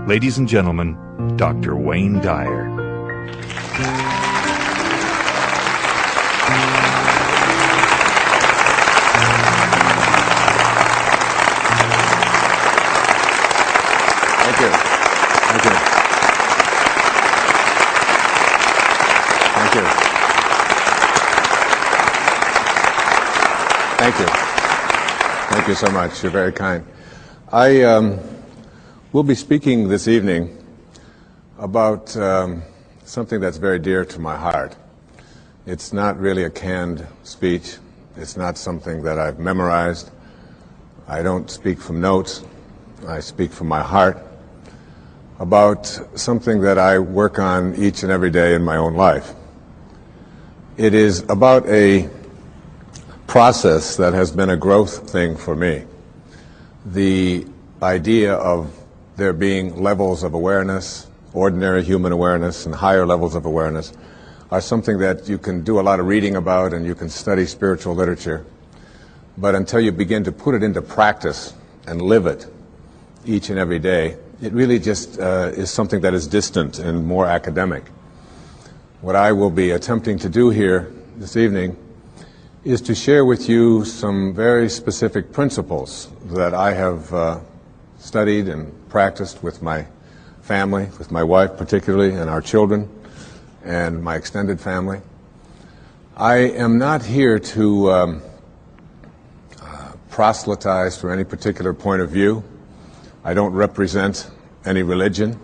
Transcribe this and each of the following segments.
Ladies and gentlemen, Dr. Wayne Dyer. Thank you. Thank you. Thank you. Thank you. Thank you so much. You're very kind. I will be speaking this evening about something that's very dear to my heart. It's not really a canned speech. It's not something that I've memorized. I don't speak from notes. I speak from my heart about something that I work on each and every day in my own life. It is about a process that has been a growth thing for me. The idea of there being levels of awareness, ordinary human awareness, and higher levels of awareness are something that you can do a lot of reading about and you can study spiritual literature. But until you begin to put it into practice and live it each and every day, it really just is something that is distant and more academic. What I will be attempting to do here this evening is to share with you some very specific principles that I have studied and practiced with my family, with my wife particularly, and our children, and my extended family. I am not here to proselytize from any particular point of view. I don't represent any religion.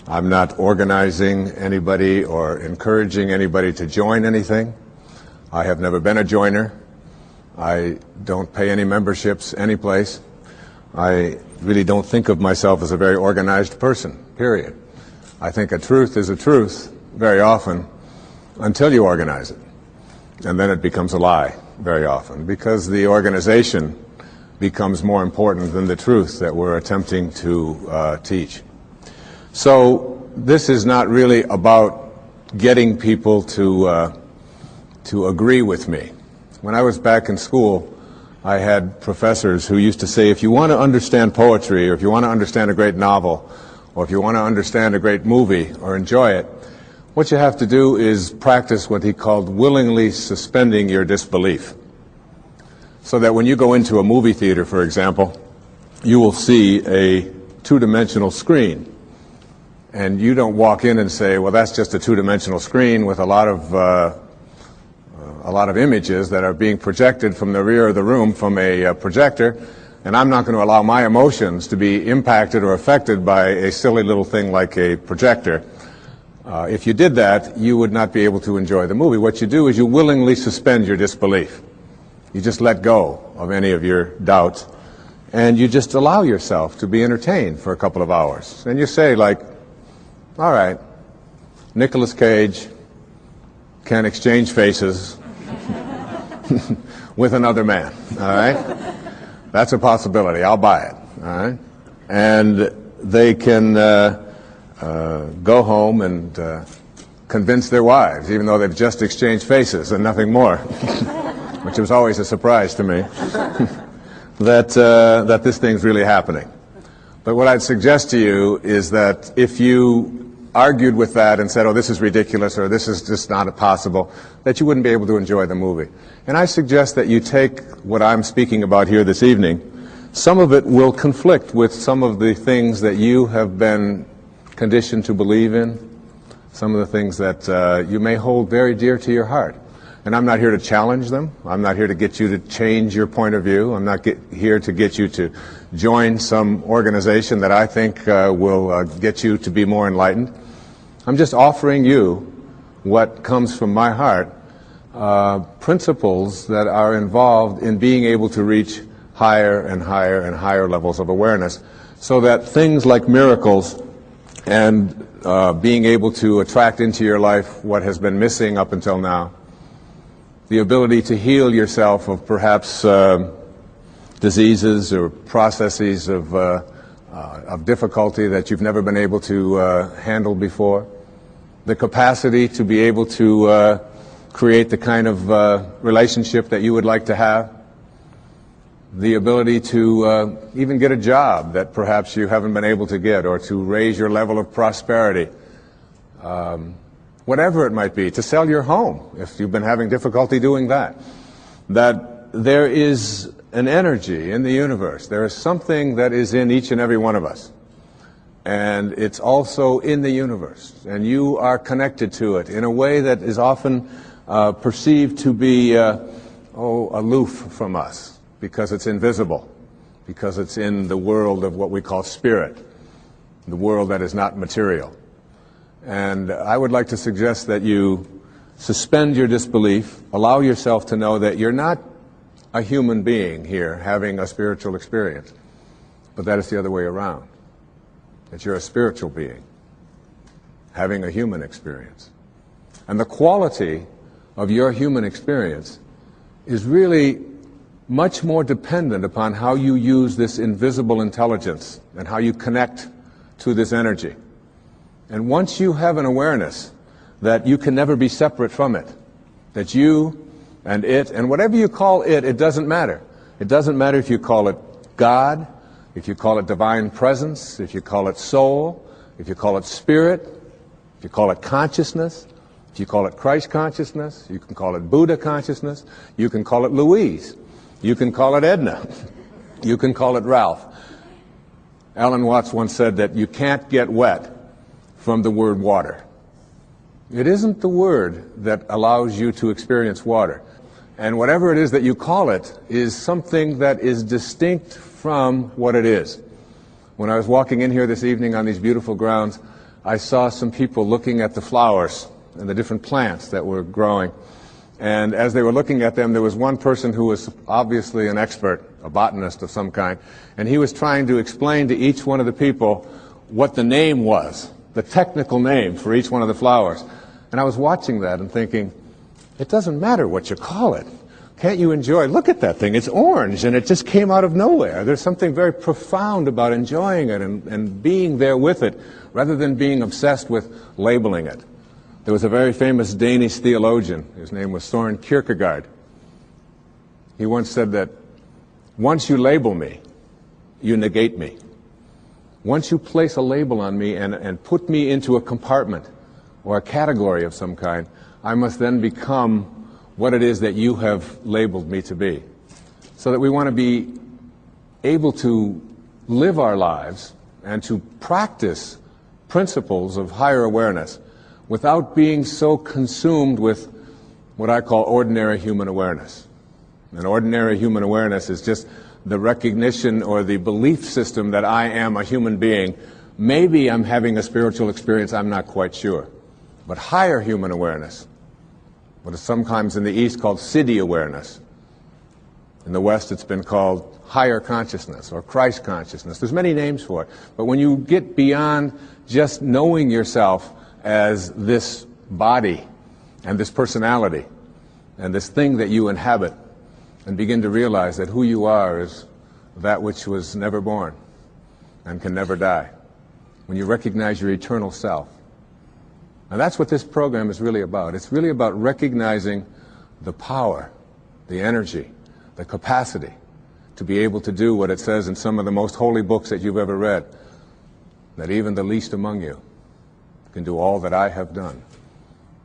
I'm not organizing anybody or encouraging anybody to join anything. I have never been a joiner. I don't pay any memberships anyplace. I really don't think of myself as a very organized person, period. I think a truth is a truth very often until you organize it. And then it becomes a lie very often because the organization becomes more important than the truth that we're attempting to teach. So this is not really about getting people to agree with me. When I was back in school, I had professors who used to say, if you want to understand poetry, or if you want to understand a great novel, or if you want to understand a great movie or enjoy it, what you have to do is practice what he called willingly suspending your disbelief. So that when you go into a movie theater, for example, you will see a two-dimensional screen. And you don't walk in and say, well, that's just a two-dimensional screen with a lot of images that are being projected from the rear of the room from a projector, and I'm not going to allow my emotions to be impacted or affected by a silly little thing like a projector. If you did that, you would not be able to enjoy the movie. What you do is you willingly suspend your disbelief. You just let go of any of your doubts, and you just allow yourself to be entertained for a couple of hours. And you say, like, all right, Nicolas Cage can exchange faces with another man, all right? That's a possibility. I'll buy it, all right? And they can go home and convince their wives, even though they've just exchanged faces and nothing more, which was always a surprise to me, that this thing's really happening. But what I'd suggest to you is that if you argued with that and said, oh, this is ridiculous, or this is just not possible, that you wouldn't be able to enjoy the movie. And I suggest that you take what I'm speaking about here this evening. Some of it will conflict with some of the things that you have been conditioned to believe in, some of the things that you may hold very dear to your heart. And I'm not here to challenge them. I'm not here to get you to change your point of view. I'm not here to get you to join some organization that I think will get you to be more enlightened. I'm just offering you what comes from my heart, principles that are involved in being able to reach higher and higher and higher levels of awareness, so that things like miracles and being able to attract into your life what has been missing up until now, the ability to heal yourself of perhaps diseases or processes of difficulty that you've never been able to handle before, the capacity to be able to create the kind of relationship that you would like to have, the ability to even get a job that perhaps you haven't been able to get, or to raise your level of prosperity, whatever it might be, to sell your home if you've been having difficulty doing that. That there is an energy in the universe. There is something that is in each and every one of us. And it's also in the universe. And you are connected to it in a way that is often perceived to be aloof from us, because it's invisible, because it's in the world of what we call spirit, the world that is not material. And I would like to suggest that you suspend your disbelief, allow yourself to know that you're not a human being here having a spiritual experience, but that it's the other way around, that you're a spiritual being having a human experience. And the quality of your human experience is really much more dependent upon how you use this invisible intelligence and how you connect to this energy. And once you have an awareness that you can never be separate from it, that you and it, and whatever you call it, it doesn't matter. It doesn't matter if you call it God, if you call it divine presence, if you call it soul, if you call it spirit, if you call it consciousness, if you call it Christ consciousness, you can call it Buddha consciousness, you can call it Louise, you can call it Edna, you can call it Ralph. Alan Watts once said that you can't get wet from the word water. It isn't the word that allows you to experience water. And whatever it is that you call it is something that is distinct from what it is. When I was walking in here this evening on these beautiful grounds, I saw some people looking at the flowers and the different plants that were growing. And as they were looking at them, there was one person who was obviously an expert, a botanist of some kind, and he was trying to explain to each one of the people what the name was, the technical name for each one of the flowers. And I was watching that and thinking, it doesn't matter what you call it. Can't you enjoy? Look at that thing. It's orange, and it just came out of nowhere. There's something very profound about enjoying it and being there with it, rather than being obsessed with labeling it. There was a very famous Danish theologian. His name was Søren Kierkegaard. He once said that once you label me, you negate me. Once you place a label on me and put me into a compartment or a category of some kind, I must then become what it is that you have labeled me to be. So that we want to be able to live our lives and to practice principles of higher awareness without being so consumed with what I call ordinary human awareness. And ordinary human awareness is just the recognition or the belief system that I am a human being. Maybe I'm having a spiritual experience, I'm not quite sure. But higher human awareness, what is sometimes in the East called Siddhi awareness. In the West it's been called higher consciousness or Christ consciousness. There's many names for it. But when you get beyond just knowing yourself as this body and this personality and this thing that you inhabit, and begin to realize that who you are is that which was never born and can never die, when you recognize your eternal self. And that's what this program is really about. It's really about recognizing the power, the energy, the capacity to be able to do what it says in some of the most holy books that you've ever read, that even the least among you can do all that I have done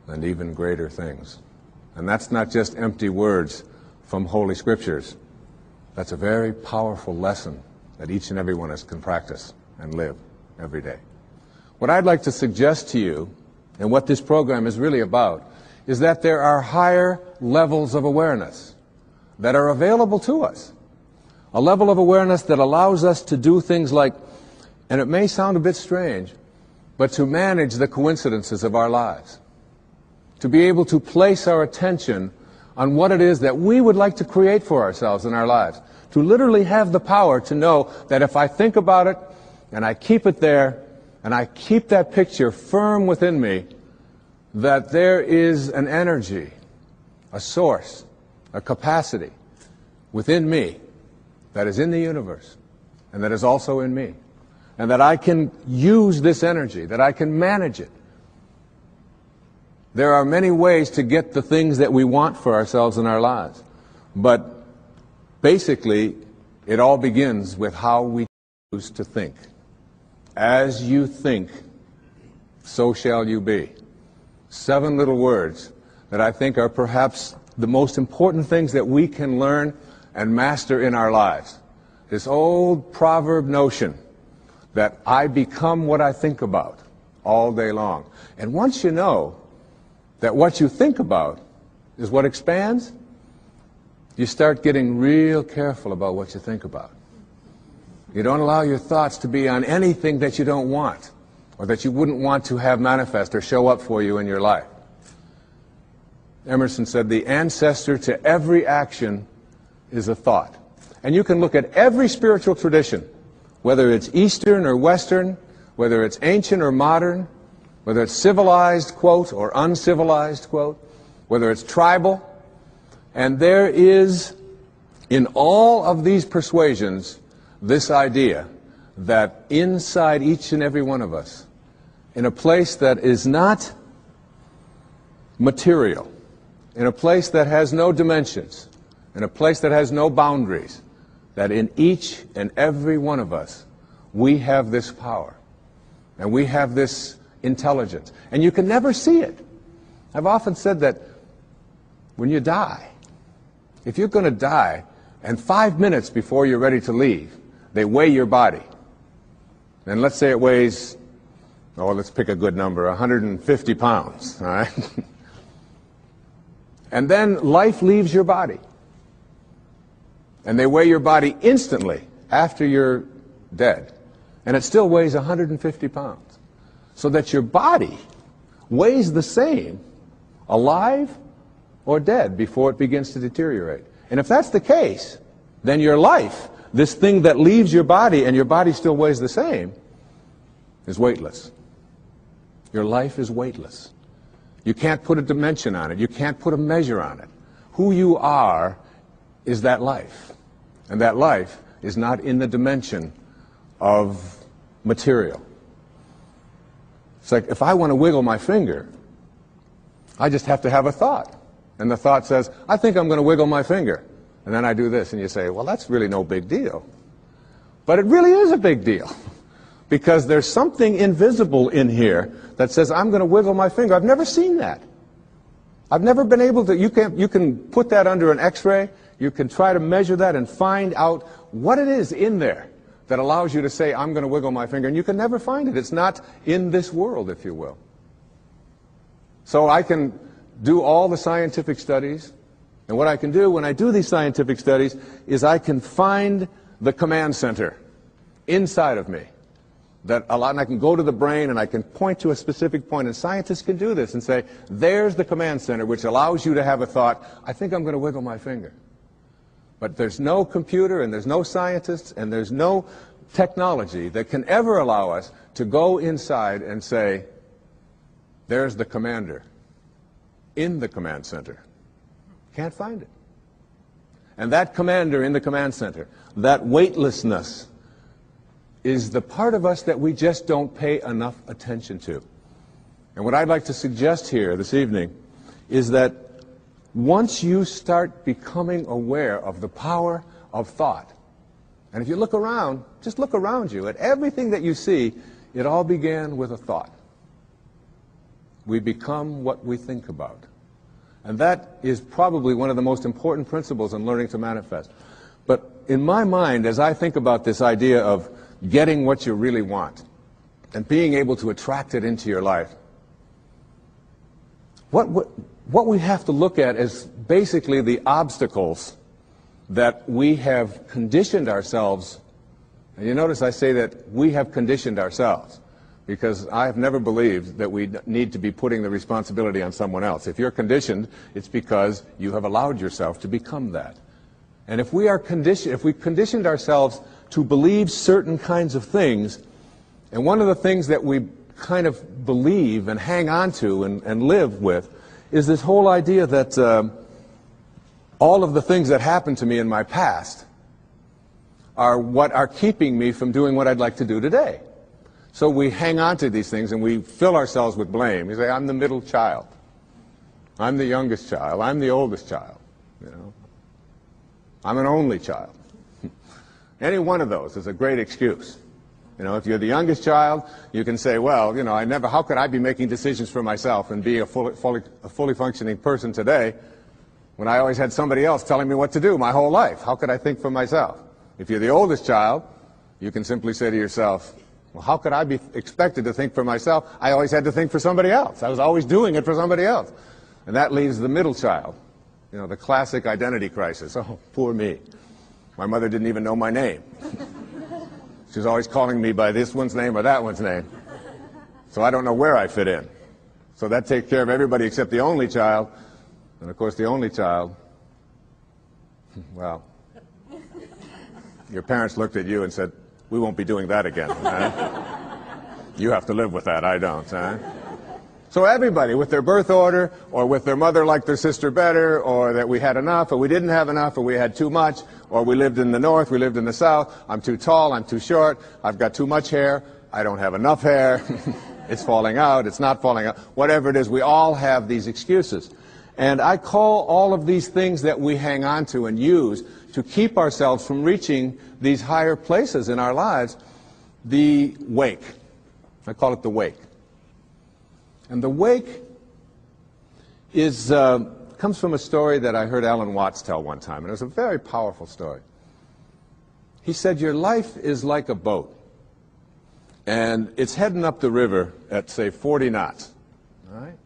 and even greater things. And that's not just empty words from Holy Scriptures. That's a very powerful lesson that each and every one of us can practice and live every day. What I'd like to suggest to you, and what this program is really about, is that there are higher levels of awareness that are available to us. A level of awareness that allows us to do things like, and it may sound a bit strange, but to manage the coincidences of our lives. To be able to place our attention on what it is that we would like to create for ourselves in our lives. To literally have the power to know that if I think about it, and I keep it there, and I keep that picture firm within me, that there is an energy, a source, a capacity within me that is in the universe, and that is also in me. And that I can use this energy, that I can manage it. There are many ways to get the things that we want for ourselves in our lives. But basically, It all begins with how we choose to think. As you think, so shall you be. 7 little words that I think are perhaps the most important things that we can learn and master in our lives. This old proverb notion that I become what I think about all day long. And once you know that what you think about is what expands, you start getting real careful about what you think about. You don't allow your thoughts to be on anything that you don't want or that you wouldn't want to have manifest or show up for you in your life. Emerson said, the ancestor to every action is a thought. And you can look at every spiritual tradition, whether it's Eastern or Western, whether it's ancient or modern, whether it's civilized, quote, or uncivilized, quote, whether it's tribal. And there is, in all of these persuasions, this idea that inside each and every one of us, in a place that is not material, in a place that has no dimensions, in a place that has no boundaries, that in each and every one of us, we have this power, and we have this intelligence. And you can never see it. I've often said that when you die, if you're going to die, and 5 minutes before you're ready to leave, they weigh your body. And let's say it weighs, oh, let's pick a good number, 150 pounds, all right? And then life leaves your body. And they weigh your body instantly after you're dead. And it still weighs 150 pounds. So that your body weighs the same, alive or dead, before it begins to deteriorate. And if that's the case, then your life, this thing that leaves your body and your body still weighs the same, is weightless. Your life is weightless. You can't put a dimension on it. You can't put a measure on it. Who you are is that life. And that life is not in the dimension of material. It's like if I want to wiggle my finger, I just have to have a thought. And the thought says, I think I'm going to wiggle my finger. And then I do this, and you say, well, that's really no big deal. But it really is a big deal. Because there's something invisible in here that says, I'm going to wiggle my finger. I've never seen that. I've never been able to, you can put that under an X-ray, you can try to measure that and find out what it is in there that allows you to say, I'm going to wiggle my finger, and you can never find it. It's not in this world, if you will. So I can do all the scientific studies, and what I can do when I do these scientific studies is I can find the command center inside of me. And I can go to the brain and I can point to a specific point, and scientists can do this and say, there's the command center which allows you to have a thought, I think I'm going to wiggle my finger. But there's no computer and there's no scientists and there's no technology that can ever allow us to go inside and say, there's the commander in the command center. Can't find it. And that commander in the command center, that weightlessness, is the part of us that we just don't pay enough attention to. And what I'd like to suggest here this evening is that once you start becoming aware of the power of thought, and if you look around, just look around you at everything that you see, it all began with a thought. We become what we think about. And that is probably one of the most important principles in learning to manifest. But in my mind, as I think about this idea of getting what you really want and being able to attract it into your life, what we have to look at is basically the obstacles that we have conditioned ourselves. And you notice I say that we have conditioned ourselves, because I have never believed that we need to be putting the responsibility on someone else. If you're conditioned, it's because you have allowed yourself to become that. And if we are conditioned, if we conditioned ourselves to believe certain kinds of things, and one of the things that we kind of believe and hang on to and live with is this whole idea that all of the things that happened to me in my past are what are keeping me from doing what I'd like to do today. So we hang on to these things and we fill ourselves with blame. You say, I'm the middle child. I'm the youngest child. I'm the oldest child. You know, I'm an only child. Any one of those is a great excuse. You know, if you're the youngest child, you can say, well, you know, how could I be making decisions for myself and be a fully functioning person today when I always had somebody else telling me what to do my whole life? How could I think for myself? If you're the oldest child, you can simply say to yourself, well, how could I be expected to think for myself? I always had to think for somebody else. I was always doing it for somebody else. And that leaves the middle child, you know, the classic identity crisis. Oh, poor me. My mother didn't even know my name. She was always calling me by this one's name or that one's name. So I don't know where I fit in. So that takes care of everybody except the only child. And of course the only child, well, your parents looked at you and said, we won't be doing that again. You have to live with that, I don't. So everybody, with their birth order, or with their mother liked their sister better, or that we had enough, or we didn't have enough, or we had too much, or we lived in the north, we lived in the south, I'm too tall, I'm too short, I've got too much hair, I don't have enough hair, it's falling out, it's not falling out, whatever it is, we all have these excuses. And I call all of these things that we hang on to and use to keep ourselves from reaching these higher places in our lives, the wake. I call it the wake. And the wake is, comes from a story that I heard Alan Watts tell one time, and it was a very powerful story. He said, your life is like a boat, and it's heading up the river at, say, 40 knots, all right?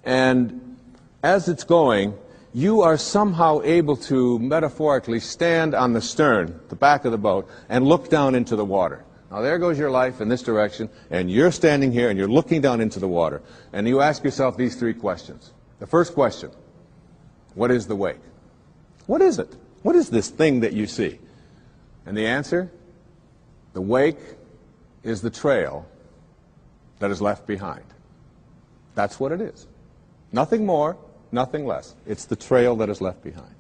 And as it's going, you are somehow able to metaphorically stand on the stern, the back of the boat, and look down into the water. Now there goes your life in this direction, and you're standing here and you're looking down into the water, and you ask yourself these three questions. The first question, what is the wake? What is it? What is this thing that you see? And the answer, the wake is the trail that is left behind. That's what it is. Nothing more, nothing less. It's the trail that is left behind.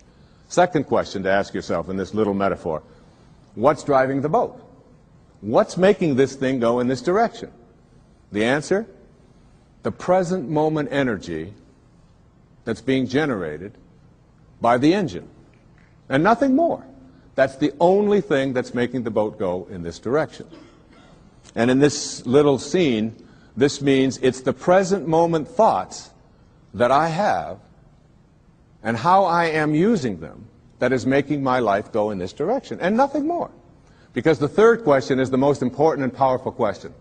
Second question to ask yourself in this little metaphor, what's driving the boat? What's making this thing go in this direction? The answer, the present moment energy that's being generated by the engine, and nothing more. That's the only thing that's making the boat go in this direction. And in this little scene, this means it's the present moment thoughts that I have and how I am using them that is making my life go in this direction, and nothing more. Because the third question is the most important and powerful question.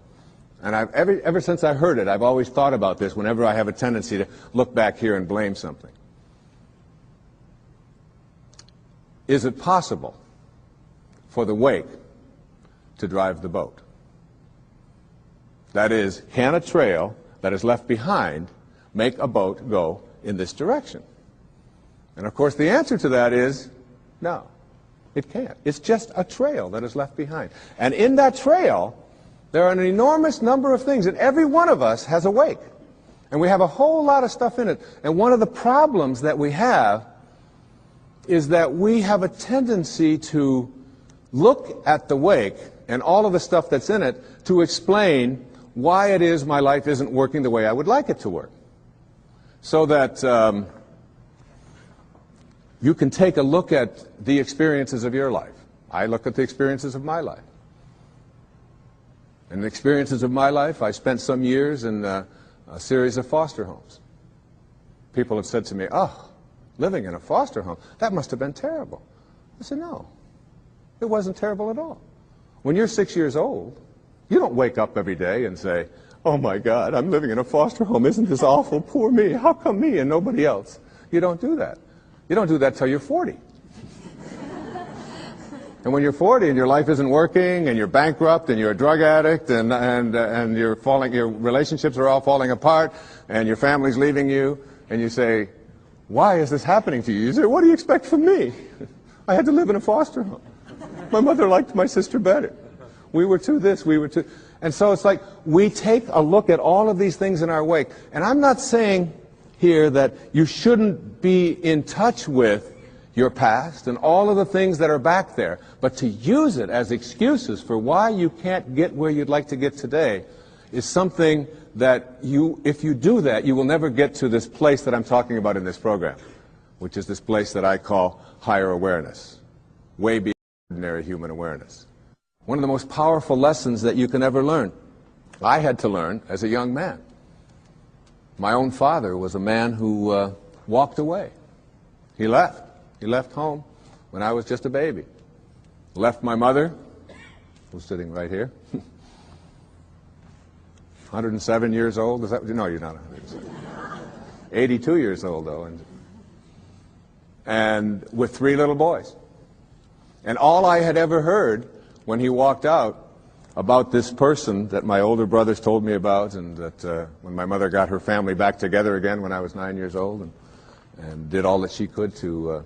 And ever since I heard it, I've always thought about this whenever I have a tendency to look back here and blame something. Is it possible for the wake to drive the boat? That is, can a trail that is left behind make a boat go in this direction? And of course the answer to that is no. It can't. It's just a trail that is left behind. And in that trail, there are an enormous number of things, and every one of us has a wake. And we have a whole lot of stuff in it. And one of the problems that we have is that we have a tendency to look at the wake and all of the stuff that's in it to explain why it is my life isn't working the way I would like it to work. So that you can take a look at the experiences of your life. I look at the experiences of my life. In the experiences of my life, I spent some years in a series of foster homes. People have said to me, oh, living in a foster home, that must have been terrible. I said, no, it wasn't terrible at all. When you're 6 years old, you don't wake up every day and say, oh my God, I'm living in a foster home, isn't this awful, poor me, how come me and nobody else? You don't do that. You don't do that till you're 40. And when you're 40 and your life isn't working and you're bankrupt and you're a drug addict and you're falling, your relationships are all falling apart and your family's leaving you, and you say, why is this happening to you? You say, what do you expect from me? I had to live in a foster home. My mother liked my sister better. We were too this, we were too... And so it's like we take a look at all of these things in our wake. And I'm not saying here that you shouldn't be in touch with your past and all of the things that are back there, but to use it as excuses for why you can't get where you'd like to get today is something that if you do that, you will never get to this place that I'm talking about in this program, which is this place that I call higher awareness, way beyond ordinary human awareness. One of the most powerful lessons that you can ever learn. I had to learn as a young man. My own father was a man who walked away. He left. He left home when I was just a baby. Left my mother, who's sitting right here, 107 years old. Is that? No, you're not 107. 82 years old, though. And with 3 little boys. And all I had ever heard when he walked out about this person that my older brothers told me about, and that when my mother got her family back together again when I was 9 years old, and did all that she could to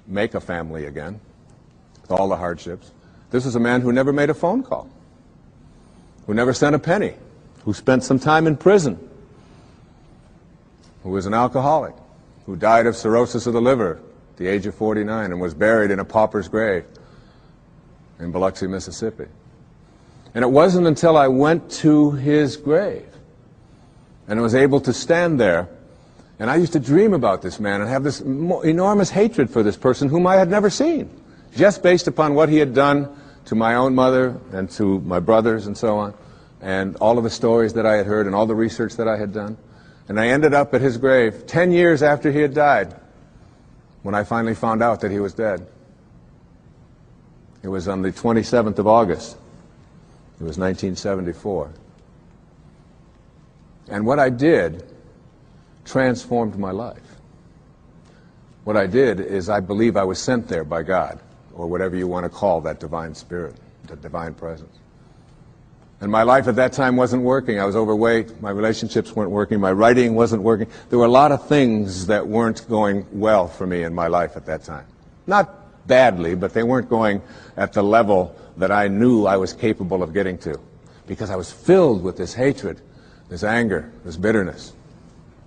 make a family again, with all the hardships. This is a man who never made a phone call, who never sent a penny, who spent some time in prison, who was an alcoholic, who died of cirrhosis of the liver at the age of 49 and was buried in a pauper's grave in Biloxi, Mississippi. And it wasn't until I went to his grave and was able to stand there, and I used to dream about this man and have this enormous hatred for this person whom I had never seen, just based upon what he had done to my own mother and to my brothers and so on, and all of the stories that I had heard and all the research that I had done. And I ended up at his grave 10 years after he had died when I finally found out that he was dead. It was on the 27th of August. It was 1974. And what I did transformed my life. What I did is I believe I was sent there by God, or whatever you want to call that divine spirit, that divine presence. And my life at that time wasn't working. I was overweight. My relationships weren't working. My writing wasn't working. There were a lot of things that weren't going well for me in my life at that time. Not badly, but they weren't going at the level that I knew I was capable of getting to, because I was filled with this hatred, this anger, this bitterness.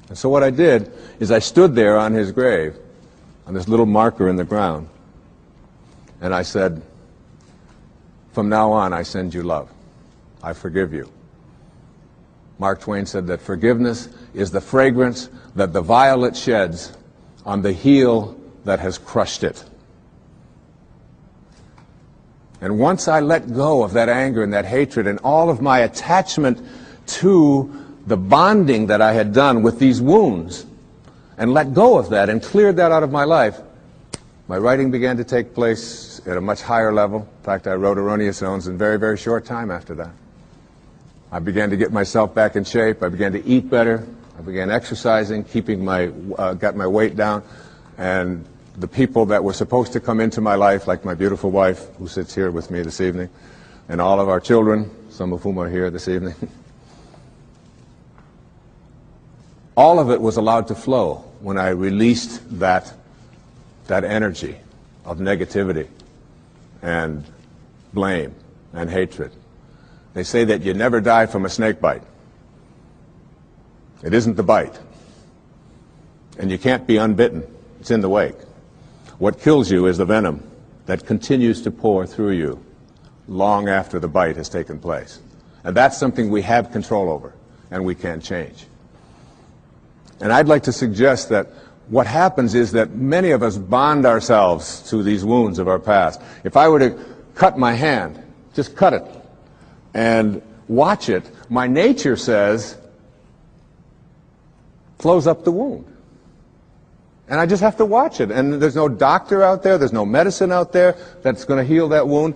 And so what I did is I stood there on his grave, on this little marker in the ground, and I said, "From now on, I send you love. I forgive you." Mark Twain said that forgiveness is the fragrance that the violet sheds on the heel that has crushed it. And once I let go of that anger and that hatred and all of my attachment to the bonding that I had done with these wounds, and let go of that and cleared that out of my life, my writing began to take place at a much higher level. In fact, I wrote Erroneous Zones in very, very short time after that. I began to get myself back in shape. I began to eat better. I began exercising, got my weight down. And the people that were supposed to come into my life, like my beautiful wife, who sits here with me this evening, and all of our children, some of whom are here this evening, all of it was allowed to flow when I released that energy of negativity and blame and hatred. They say that you never die from a snake bite. It isn't the bite. And you can't be unbitten. It's in the wake. What kills you is the venom that continues to pour through you long after the bite has taken place. And that's something we have control over and we can change. And I'd like to suggest that what happens is that many of us bond ourselves to these wounds of our past. If I were to cut my hand, just cut it, and watch it, my nature says, close up the wound. And I just have to watch it. And there's no doctor out there, there's no medicine out there that's going to heal that wound.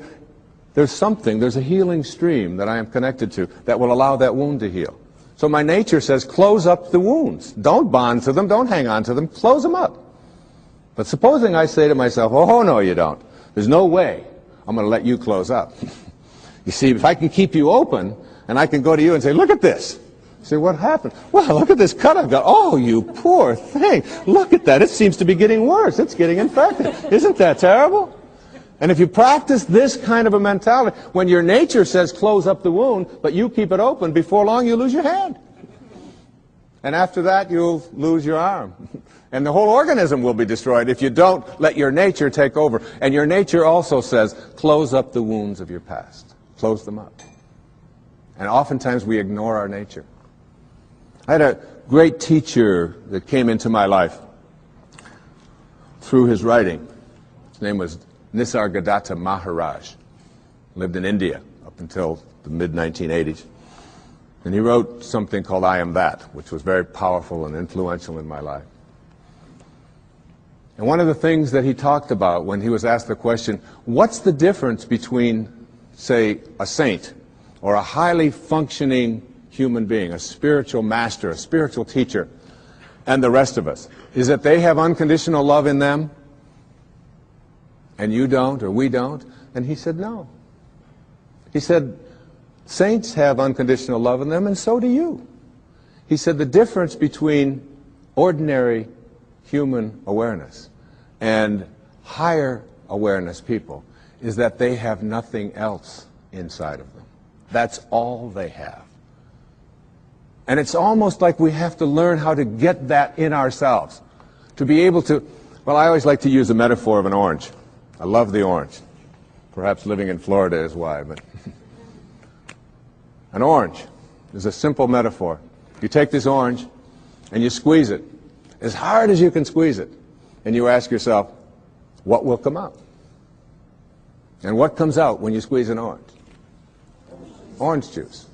There's a healing stream that I am connected to that will allow that wound to heal. So my nature says, close up the wounds. Don't bond to them, don't hang on to them, close them up. But supposing I say to myself, oh, no, you don't. There's no way I'm going to let you close up. You see, if I can keep you open, and I can go to you and say, look at this. You say, what happened? Well, look at this cut I've got. Oh, you poor thing. Look at that. It seems to be getting worse. It's getting infected. Isn't that terrible? And if you practice this kind of a mentality, when your nature says close up the wound, but you keep it open, before long you lose your hand. And after that, you'll lose your arm. And the whole organism will be destroyed if you don't let your nature take over. And your nature also says, close up the wounds of your past. Close them up. And oftentimes we ignore our nature. I had a great teacher that came into my life through his writing. His name was Nisargadatta Maharaj. Lived in India up until the mid-1980s. And he wrote something called I Am That, which was very powerful and influential in my life. And one of the things that he talked about when he was asked the question, what's the difference between, say, a saint or a highly functioning human being, a spiritual master, a spiritual teacher, and the rest of us? Is that they have unconditional love in them and you don't, or we don't? And he said, no. He said, saints have unconditional love in them, and so do you. He said the difference between ordinary human awareness and higher awareness people is that they have nothing else inside of them. That's all they have. And it's almost like we have to learn how to get that in ourselves. To be able to, well, I always like to use the metaphor of an orange. I love the orange. Perhaps living in Florida is why, but an orange is a simple metaphor. You take this orange and you squeeze it as hard as you can squeeze it, and you ask yourself, what will come out? And what comes out when you squeeze an orange? Orange juice.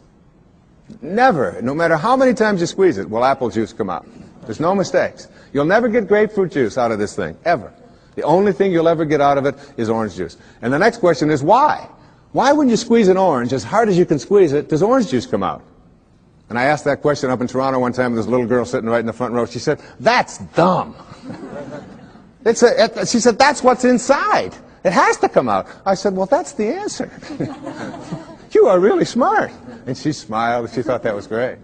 Never, no matter how many times you squeeze it, will apple juice come out. There's no mistakes. You'll never get grapefruit juice out of this thing, ever. The only thing you'll ever get out of it is orange juice. And the next question is why? Why when you squeeze an orange, as hard as you can squeeze it, does orange juice come out? And I asked that question up in Toronto one time, with this little girl sitting right in the front row. She said, that's dumb. She said, that's what's inside. It has to come out. I said, well, that's the answer. You are really smart. And she smiled. She thought that was great.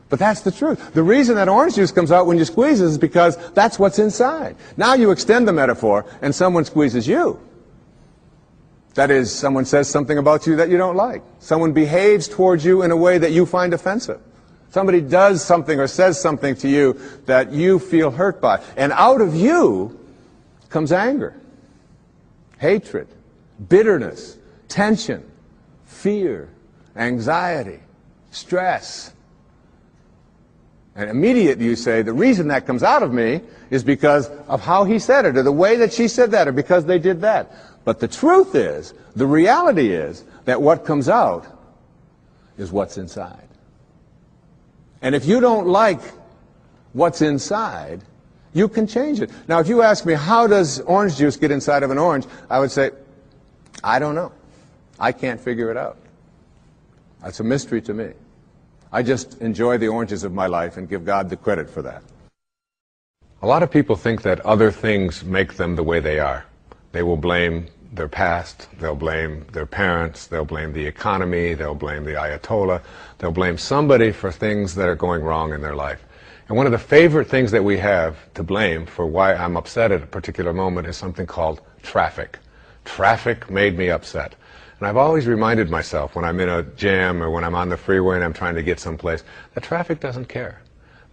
But that's the truth. The reason that orange juice comes out when you squeeze it is because that's what's inside. Now you extend the metaphor and someone squeezes you. That is, someone says something about you that you don't like. Someone behaves towards you in a way that you find offensive. Somebody does something or says something to you that you feel hurt by. And out of you comes anger, hatred, bitterness, tension, fear, anxiety, stress. And immediately you say, the reason that comes out of me is because of how he said it, or the way that she said that, or because they did that. But the truth is, the reality is, that what comes out is what's inside. And if you don't like what's inside, you can change it. Now, if you ask me, how does orange juice get inside of an orange? I would say, I don't know. I can't figure it out. That's a mystery to me. I just enjoy the oranges of my life and give God the credit for that. A lot of people think that other things make them the way they are. They will blame their past, they'll blame their parents, they'll blame the economy, they'll blame the Ayatollah, they'll blame somebody for things that are going wrong in their life. And one of the favorite things that we have to blame for why I'm upset at a particular moment is something called traffic. Traffic made me upset. And I've always reminded myself when I'm in a jam or when I'm on the freeway and I'm trying to get someplace, that traffic doesn't care.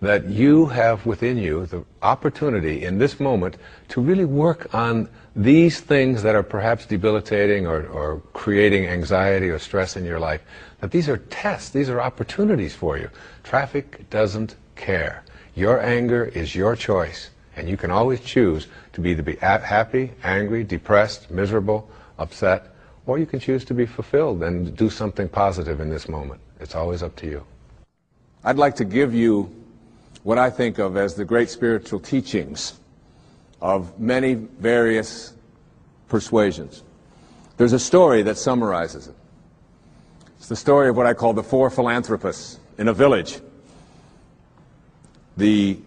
That you have within you the opportunity in this moment to really work on these things that are perhaps debilitating or creating anxiety or stress in your life. That these are tests, these are opportunities for you. Traffic doesn't care. Your anger is your choice, and you can always choose to be happy, angry, depressed, miserable, upset, or you can choose to be fulfilled and do something positive in this moment. It's always up to you. I'd like to give you what I think of as the great spiritual teachings of many various persuasions. There's a story that summarizes it. It's the story of what I call the four philanthropists in a village. The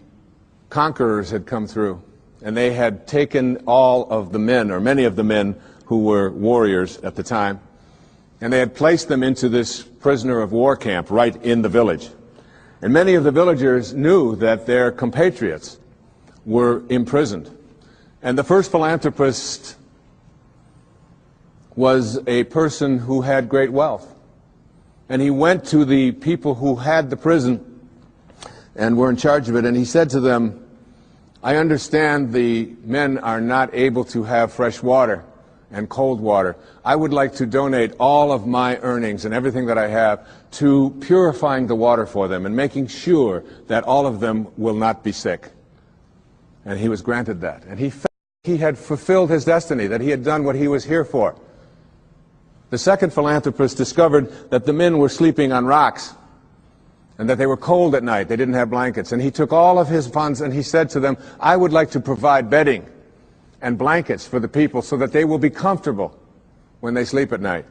conquerors had come through, and they had taken all of the men, or many of the men who were warriors at the time, and they had placed them into this prisoner of war camp right in the village. And many of the villagers knew that their compatriots were imprisoned. And the first philanthropist was a person who had great wealth. And he went to the people who had the prison and were in charge of it, and he said to them, I understand the men are not able to have fresh water and cold water. I would like to donate all of my earnings and everything that I have to purifying the water for them and making sure that all of them will not be sick. And he was granted that. And he he had fulfilled his destiny, that he had done what he was here for. The second philanthropist discovered that the men were sleeping on rocks and that they were cold at night. They didn't have blankets. And he took all of his funds and he said to them, I would like to provide bedding and blankets for the people so that they will be comfortable when they sleep at night.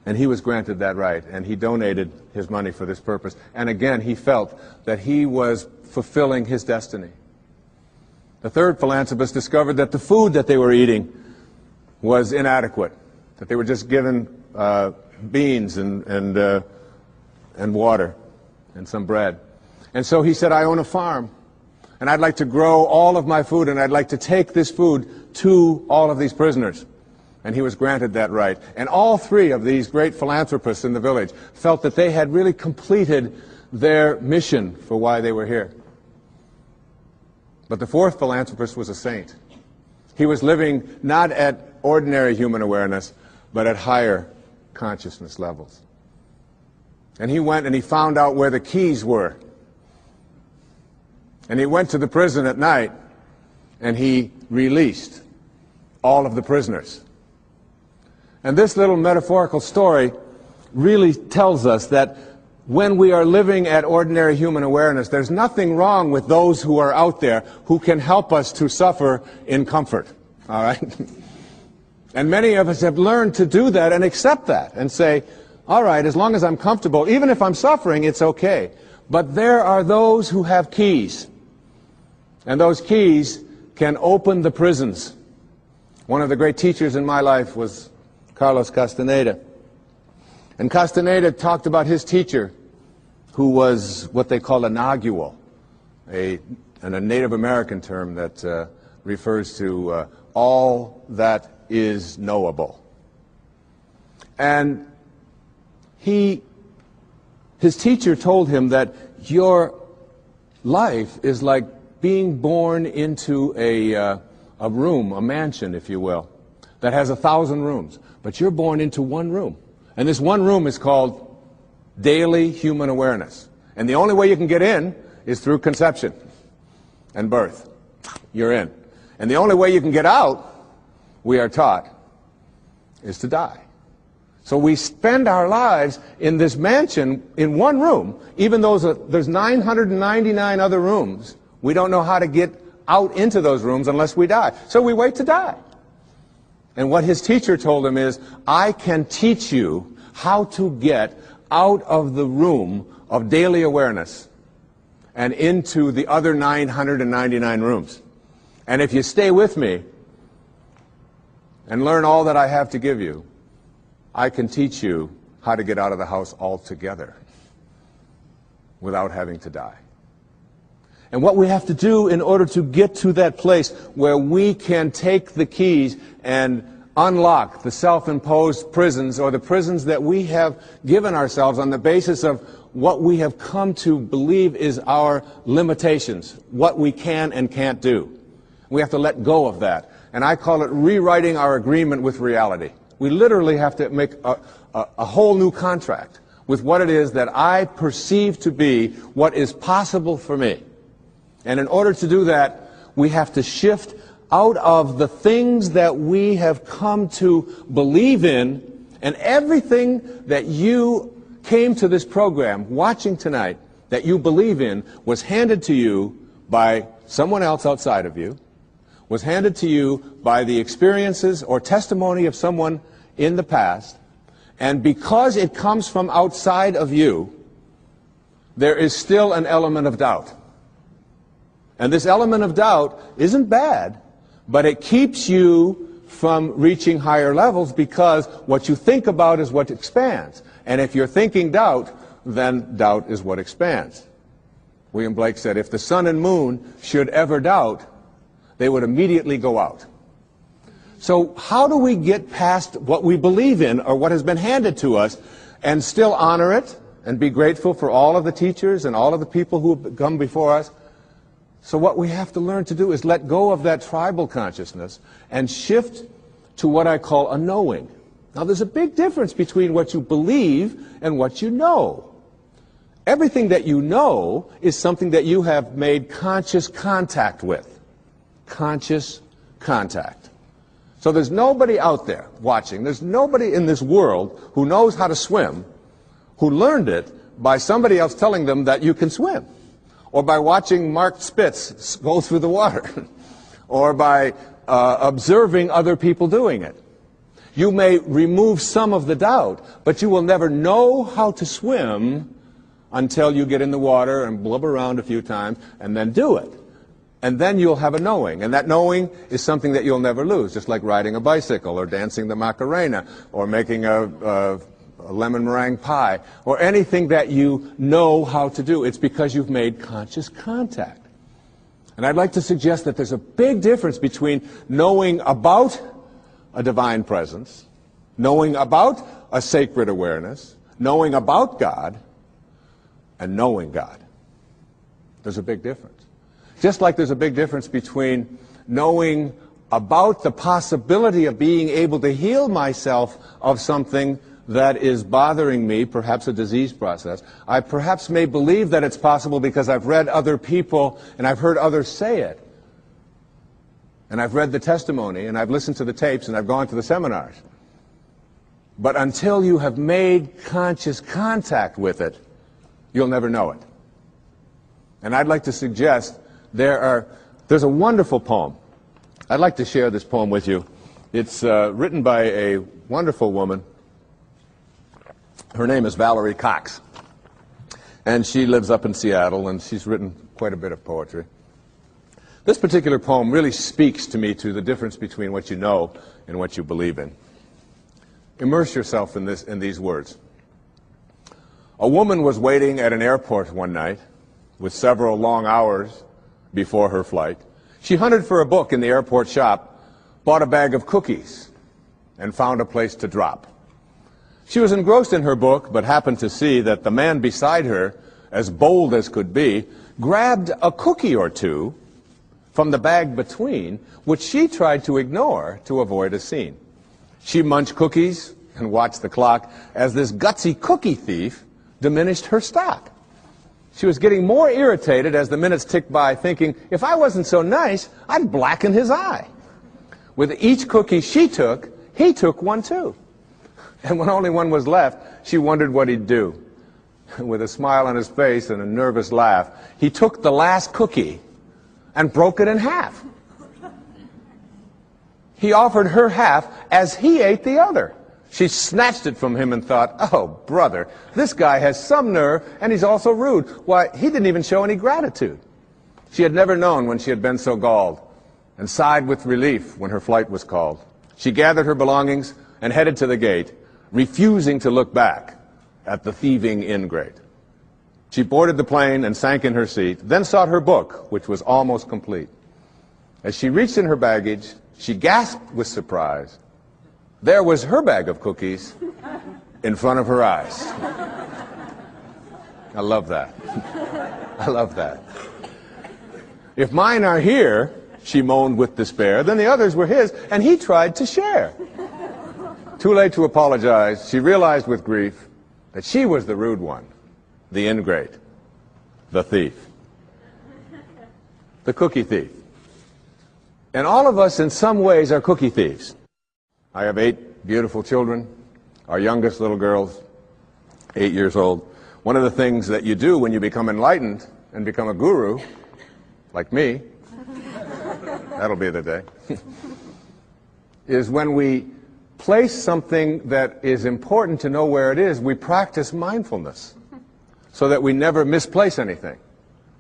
And he was granted that right, and he donated his money for this purpose. And again, he felt that he was fulfilling his destiny. The third philanthropist discovered that the food that they were eating was inadequate, that they were just given beans and water and some bread. And so he said, I own a farm, and I'd like to grow all of my food, and I'd like to take this food to all of these prisoners. And he was granted that right. And all three of these great philanthropists in the village felt that they had really completed their mission for why they were here. But the fourth philanthropist was a saint. He was living not at ordinary human awareness, but at higher consciousness levels. And he went and he found out where the keys were. And he went to the prison at night and he released all of the prisoners. And this little metaphorical story really tells us that when we are living at ordinary human awareness, there's nothing wrong with those who are out there who can help us to suffer in comfort. All right? And many of us have learned to do that and accept that and say, all right, as long as I'm comfortable, even if I'm suffering, it's okay. But there are those who have keys. And those keys can open the prisons. One of the great teachers in my life was Carlos Castaneda. And Castaneda talked about his teacher, who was what they call a nagual, a Native American term that refers to all that is knowable. And his teacher told him that your life is like being born into a room, a mansion, if you will, that has 1,000 rooms. But you're born into one room. And this one room is called daily human awareness. And the only way you can get in is through conception and birth. You're in. And the only way you can get out, we are taught, is to die. So we spend our lives in this mansion in one room, even though there's 999 other rooms. We don't know how to get out into those rooms unless we die. So we wait to die. And what his teacher told him is, I can teach you how to get out of the room of daily awareness and into the other 999 rooms. And if you stay with me and learn all that I have to give you, I can teach you how to get out of the house altogether without having to die. And what we have to do in order to get to that place where we can take the keys and unlock the self-imposed prisons, or the prisons that we have given ourselves on the basis of what we have come to believe is our limitations, what we can and can't do. We have to let go of that. And I call it rewriting our agreement with reality. We literally have to make a whole new contract with what it is that I perceive to be what is possible for me. And in order to do that, we have to shift out of the things that we have come to believe in, and everything that you came to this program watching tonight that you believe in was handed to you by someone else outside of you, was handed to you by the experiences or testimony of someone in the past, and because it comes from outside of you, there is still an element of doubt. And this element of doubt isn't bad, but it keeps you from reaching higher levels, because what you think about is what expands. And if you're thinking doubt, then doubt is what expands. William Blake said, if the sun and moon should ever doubt, they would immediately go out. So how do we get past what we believe in, or what has been handed to us, and still honor it and be grateful for all of the teachers and all of the people who have come before us? So what we have to learn to do is let go of that tribal consciousness and shift to what I call a knowing. Now, there's a big difference between what you believe and what you know. Everything that you know is something that you have made conscious contact with. Conscious contact. So there's nobody out there watching. There's nobody in this world who knows how to swim, who learned it by somebody else telling them that you can swim, or by watching Mark Spitz go through the water, or by observing other people doing it. You may remove some of the doubt, but you will never know how to swim until you get in the water and blubber around a few times and then do it. And then you'll have a knowing, and that knowing is something that you'll never lose, just like riding a bicycle or dancing the Macarena or making a lemon meringue pie or anything that you know how to do. It's because you've made conscious contact. And I'd like to suggest that there's a big difference between knowing about a divine presence, knowing about a sacred awareness, knowing about God, and knowing God. There's a big difference. Just like there's a big difference between knowing about the possibility of being able to heal myself of something that is bothering me, perhaps a disease process. I perhaps may believe that it's possible because I've read other people and I've heard others say it. And I've read the testimony and I've listened to the tapes and I've gone to the seminars. But until you have made conscious contact with it, you'll never know it. And I'd like to suggest there's a wonderful poem. I'd like to share this poem with you. It's written by a wonderful woman. Her name is Valerie Cox. And she lives up in Seattle, and she's written quite a bit of poetry. This particular poem really speaks to me to the difference between what you know and what you believe in. Immerse yourself in these words. A woman was waiting at an airport one night with several long hours before her flight. She hunted for a book in the airport shop, bought a bag of cookies, and found a place to drop. She was engrossed in her book, but happened to see that the man beside her, as bold as could be, grabbed a cookie or two from the bag between, which she tried to ignore to avoid a scene. She munched cookies and watched the clock as this gutsy cookie thief diminished her stock. She was getting more irritated as the minutes ticked by, thinking, if I wasn't so nice, I'd blacken his eye. With each cookie she took, he took one too. And when only one was left, she wondered what he'd do. With a smile on his face and a nervous laugh, he took the last cookie and broke it in half. He offered her half as he ate the other. She snatched it from him and thought, oh, brother, this guy has some nerve, and he's also rude. Why, he didn't even show any gratitude. She had never known when she had been so galled, and sighed with relief when her flight was called. She gathered her belongings and headed to the gate, refusing to look back at the thieving ingrate. She boarded the plane and sank in her seat, then sought her book, which was almost complete. As she reached in her baggage, she gasped with surprise. There was her bag of cookies in front of her eyes. I love that. I love that. If mine are here, she moaned with despair, then the others were his, and he tried to share. Too late to apologize, she realized with grief that she was the rude one, the ingrate, the thief, the cookie thief. And all of us in some ways are cookie thieves. I have 8 beautiful children. Our youngest little girl's 8 years old. One of the things that you do when you become enlightened and become a guru, like me, that'll be the day, is when we place something that is important to know where it is, we practice mindfulness so that we never misplace anything.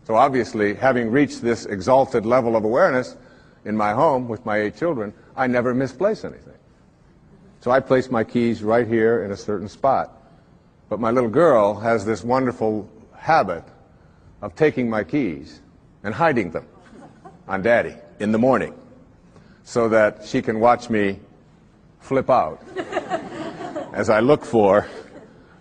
So obviously, having reached this exalted level of awareness in my home with my 8 children, I never misplace anything. So I place my keys right here in a certain spot. But my little girl has this wonderful habit of taking my keys and hiding them on Daddy in the morning so that she can watch me flip out as I look for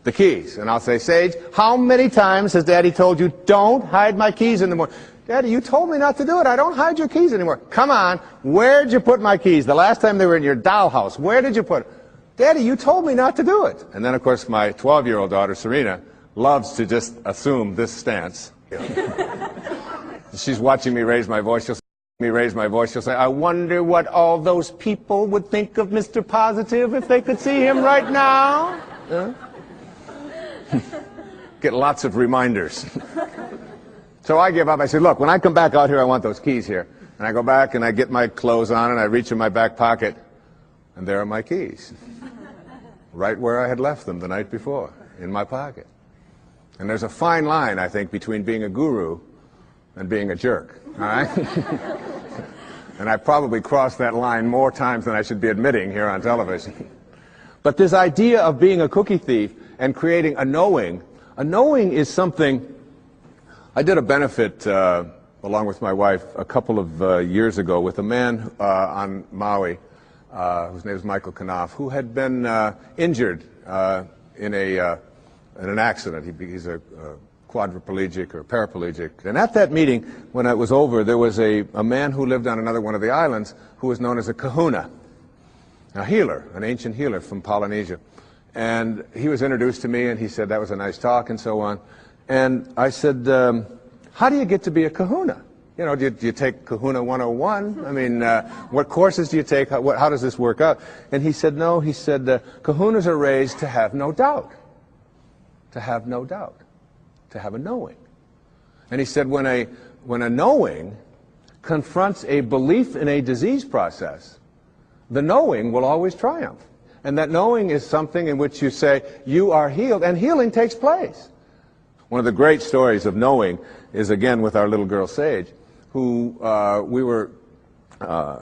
the keys. And I'll say, Sage, how many times has Daddy told you, don't hide my keys in the morning? Daddy, you told me not to do it. I don't hide your keys anymore. Come on, where'd you put my keys? The last time they were in your dollhouse, where did you put them? Daddy, you told me not to do it. And then, of course, my 12-year-old daughter, Serena, loves to just assume this stance. She's watching me raise my voice. She'll say, me raise my voice, she'll say, I wonder what all those people would think of Mr. Positive if they could see him right now. Get lots of reminders. So I give up. I say, look, when I come back out here, I want those keys here. And I go back and I get my clothes on and I reach in my back pocket, and there are my keys. Right where I had left them the night before, in my pocket. And there's a fine line, I think, between being a guru and being a jerk. All right? And I probably crossed that line more times than I should be admitting here on television. But this idea of being a cookie thief and creating a knowing is something. I did a benefit along with my wife a couple of years ago with a man on Maui whose name is Michael Knopf, who had been injured in an accident. He's a quadriplegic or paraplegic. And at that meeting, when it was over, there was a man who lived on another one of the islands who was known as a kahuna, a healer, an ancient healer from Polynesia. And he was introduced to me, and he said that was a nice talk and so on. And I said, how do you get to be a kahuna? You know, do you take Kahuna 101? I mean, what courses do you take? How does this work out? And he said, no, he said, kahunas are raised to have no doubt. To have no doubt. To have a knowing. And he said when a knowing confronts a belief in a disease process, the knowing will always triumph. And that knowing is something in which you say, you are healed, and healing takes place. One of the great stories of knowing is, again, with our little girl Sage, who we were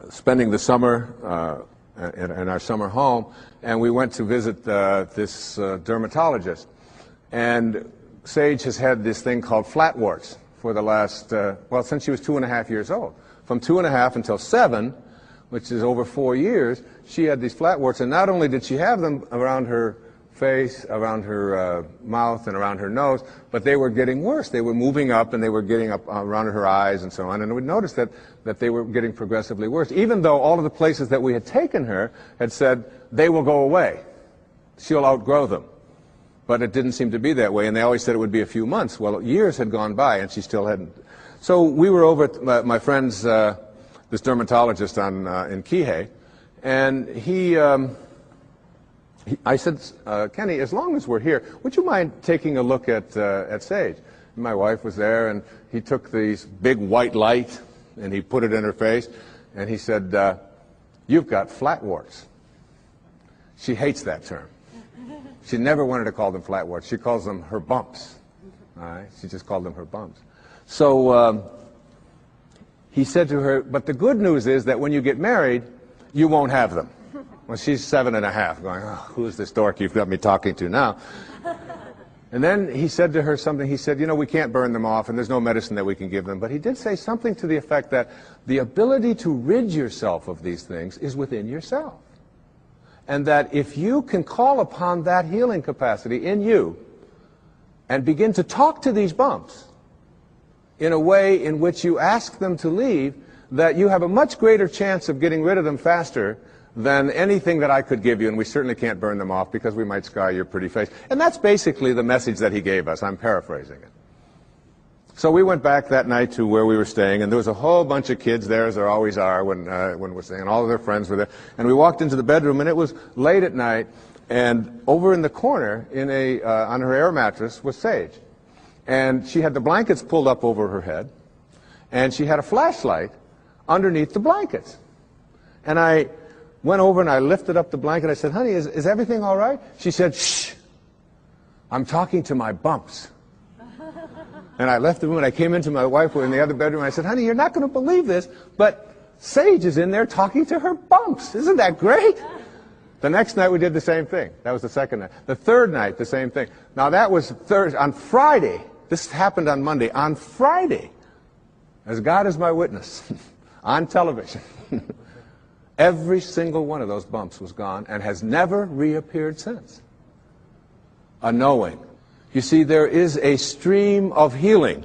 spending the summer in our summer home, and we went to visit this dermatologist. And Sage has had this thing called flatwarts for the last, well, since she was 2.5 years old. From 2.5 until 7, which is over 4 years, she had these flatwarts, and not only did she have them around her face, around her mouth, and around her nose, but they were getting worse. They were moving up, and they were getting up around her eyes and so on, and we noticed that they were getting progressively worse, even though all of the places that we had taken her had said, they will go away. She'll outgrow them. But it didn't seem to be that way, and they always said it would be a few months. Well, years had gone by, and she still hadn't. So we were over at my friend's, this dermatologist in Kihei, and I said, Kenny, as long as we're here, would you mind taking a look at Sage? And my wife was there, and he took this big white light, and he put it in her face, and he said, you've got flatwarts. She hates that term. She never wanted to call them flatwarts. She calls them her bumps. All right? She just called them her bumps. So he said to her, but the good news is that when you get married, you won't have them. Well, she's 7.5, going, oh, who's this dork you've got me talking to now? And then he said to her something. He said, you know, we can't burn them off, and there's no medicine that we can give them. But he did say something to the effect that the ability to rid yourself of these things is within yourself. And that if you can call upon that healing capacity in you and begin to talk to these bumps in a way in which you ask them to leave, that you have a much greater chance of getting rid of them faster than anything that I could give you, and we certainly can't burn them off because we might scar your pretty face. And that's basically the message that he gave us. I'm paraphrasing it. So we went back that night to where we were staying, and there was a whole bunch of kids there, as there always are when we're staying, and all of their friends were there. And we walked into the bedroom, and it was late at night, and over in the corner, on her air mattress, was Sage. And she had the blankets pulled up over her head, and she had a flashlight underneath the blankets. And I went over and I lifted up the blanket. I said, honey, is everything all right? She said, shh, I'm talking to my bumps. And I left the room, and I came into my wife in the other bedroom, and I said, honey, you're not going to believe this, but Sage is in there talking to her bumps. Isn't that great? The next night we did the same thing. That was the second night. The third night, the same thing. Now that was Thursday. On Friday, this happened on Monday. On Friday, as God is my witness, on television, every single one of those bumps was gone and has never reappeared since. A knowing. You see, there is a stream of healing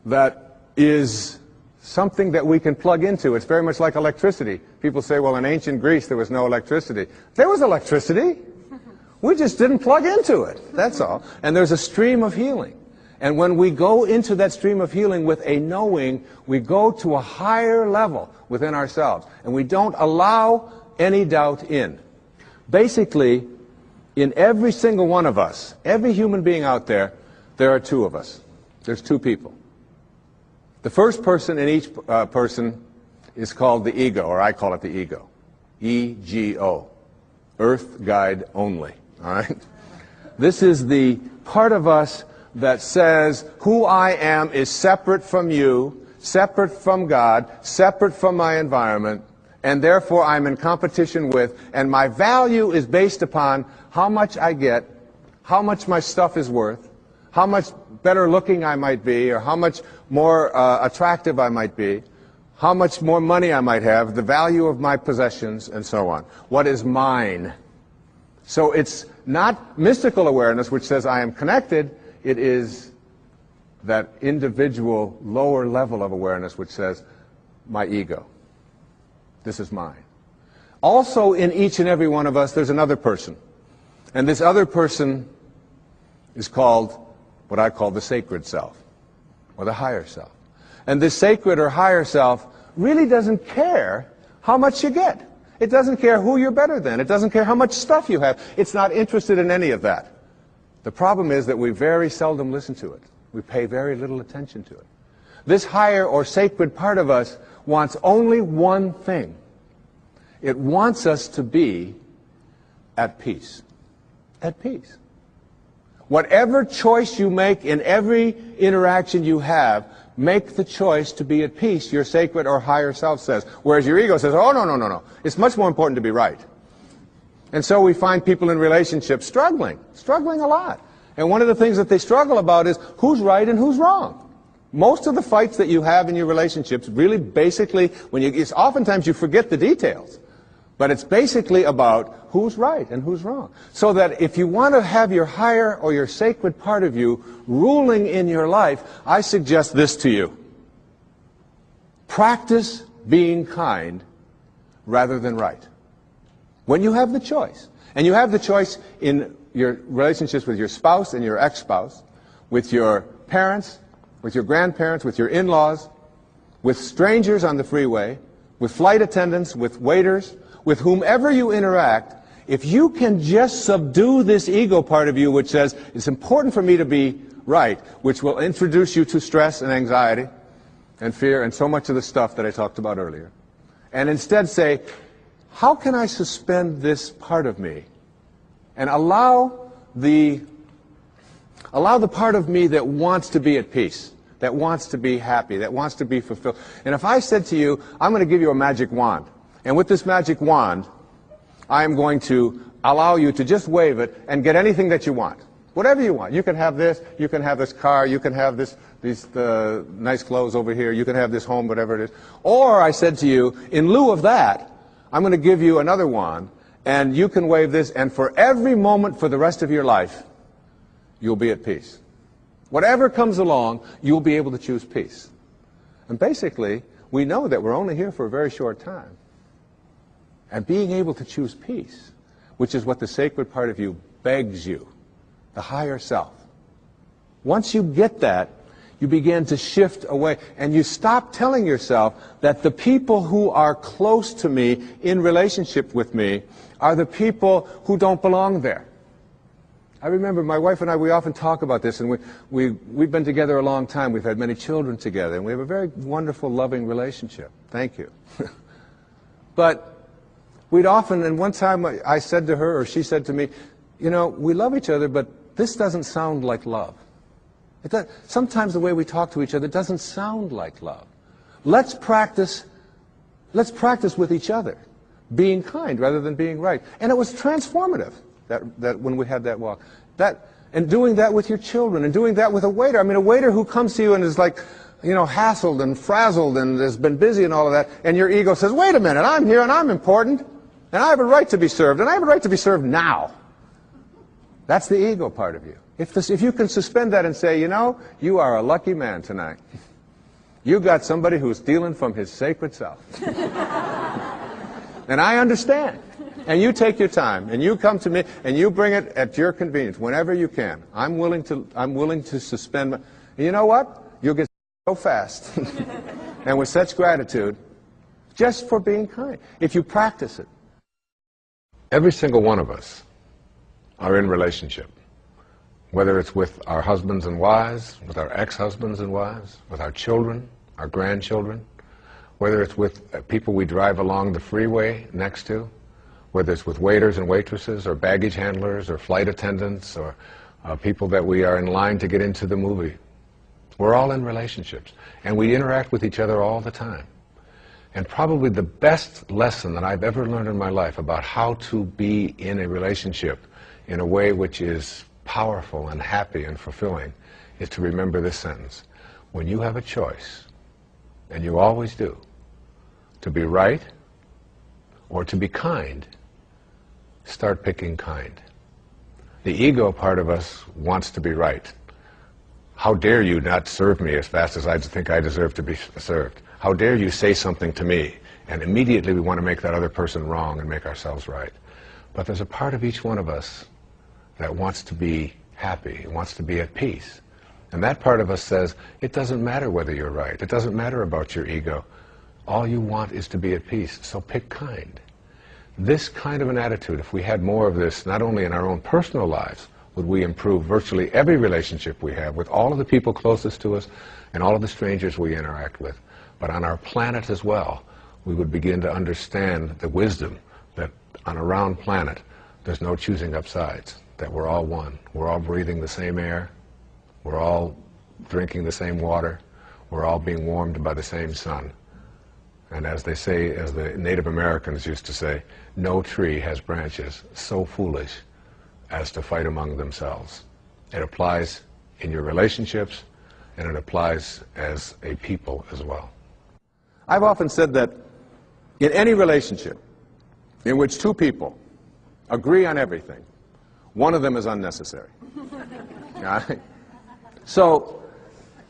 that is something that we can plug into. It's very much like electricity. People say, well, in ancient Greece there was no electricity. There was electricity. We just didn't plug into it. That's all. And there's a stream of healing. And when we go into that stream of healing with a knowing, we go to a higher level within ourselves. And we don't allow any doubt in. Basically, in every single one of us, every human being out there, there are two of us. There's two people. The first person in each person is called the ego, or I call it the ego. E-G-O. Earth Guide Only. All right? This is the part of us that says who I am is separate from you, separate from God, separate from my environment, and therefore I'm in competition with, and my value is based upon how much I get, how much my stuff is worth, how much better looking I might be, or how much more attractive I might be, how much more money I might have, the value of my possessions, and so on. What is mine? So it's not mystical awareness which says I am connected. It is that individual lower level of awareness which says my ego. This is mine. Also in each and every one of us there's another person. And this other person is called what I call the sacred self, or the higher self. And this sacred or higher self really doesn't care how much you get. It doesn't care who you're better than. It doesn't care how much stuff you have. It's not interested in any of that. The problem is that we very seldom listen to it. We pay very little attention to it. This higher or sacred part of us wants only one thing. It wants us to be at peace. At peace. Whatever choice you make in every interaction you have, make the choice to be at peace, your sacred or higher self says. Whereas your ego says, oh, no, no, no, no. It's much more important to be right. And so we find people in relationships struggling a lot. And one of the things that they struggle about is who's right and who's wrong. Most of the fights that you have in your relationships really basically, oftentimes you forget the details. But it's basically about who's right and who's wrong. So that if you want to have your higher or your sacred part of you ruling in your life, I suggest this to you. Practice being kind rather than right. When you have the choice, and you have the choice in your relationships with your spouse and your ex-spouse, with your parents, with your grandparents, with your in-laws, with strangers on the freeway, with flight attendants, with waiters, with whomever you interact, if you can just subdue this ego part of you which says, it's important for me to be right, which will introduce you to stress and anxiety and fear and so much of the stuff that I talked about earlier, and instead say, how can I suspend this part of me and allow the part of me that wants to be at peace, that wants to be happy, that wants to be fulfilled. And if I said to you, I'm going to give you a magic wand, and with this magic wand, I am going to allow you to just wave it and get anything that you want. Whatever you want. You can have this, you can have this car, you can have these nice clothes over here, you can have this home, whatever it is. Or I said to you, in lieu of that, I'm going to give you another wand, and you can wave this, and for every moment for the rest of your life, you'll be at peace. Whatever comes along, you'll be able to choose peace. And basically, we know that we're only here for a very short time. And being able to choose peace, which is what the sacred part of you begs you, the higher self. Once you get that, you begin to shift away, and you stop telling yourself that the people who are close to me, in relationship with me, are the people who don't belong there. I remember my wife and I, we often talk about this, and we've been together a long time. We've had many children together, and we have a very wonderful, loving relationship. Thank you. But we'd often, and one time I said to her, or she said to me, you know, we love each other, but this doesn't sound like love. Sometimes the way we talk to each other doesn't sound like love. Let's practice with each other, being kind rather than being right. And it was transformative that when we had that walk. And doing that with your children, and doing that with a waiter. I mean, a waiter who comes to you and is like, you know, hassled and frazzled and has been busy and all of that, and your ego says, wait a minute, I'm here and I'm important, and I have a right to be served, and I have a right to be served now. That's the ego part of you. If you can suspend that and say, you know, you are a lucky man tonight. You got somebody who's stealing from his sacred self. And I understand. And you take your time, and you come to me, and you bring it at your convenience, whenever you can. I'm willing to suspend my... And you know what? You'll get so fast, and with such gratitude, just for being kind, if you practice it. Every single one of us are in relationship, whether it's with our husbands and wives, with our ex-husbands and wives, with our children, our grandchildren, whether it's with people we drive along the freeway next to, whether it's with waiters and waitresses, or baggage handlers, or flight attendants, or people that we are in line to get into the movie. We're all in relationships, and we interact with each other all the time. And probably the best lesson that I've ever learned in my life about how to be in a relationship in a way which is powerful and happy and fulfilling is to remember this sentence. When you have a choice, and you always do, to be right or to be kind, start picking kind. The ego part of us wants to be right. How dare you not serve me as fast as I think I deserve to be served? How dare you say something to me? And immediately we want to make that other person wrong and make ourselves right. But there's a part of each one of us that wants to be happy, wants to be at peace. And that part of us says, it doesn't matter whether you're right. It doesn't matter about your ego. All you want is to be at peace, so pick kind. This kind of an attitude, if we had more of this, not only in our own personal lives, would we improve virtually every relationship we have with all of the people closest to us and all of the strangers we interact with. But on our planet as well, we would begin to understand the wisdom that on a round planet, there's no choosing up sides, that we're all one. We're all breathing the same air. We're all drinking the same water. We're all being warmed by the same sun. And as they say, as the Native Americans used to say, no tree has branches so foolish as to fight among themselves. It applies in your relationships, and it applies as a people as well. I've often said that in any relationship in which two people agree on everything, one of them is unnecessary. All right? So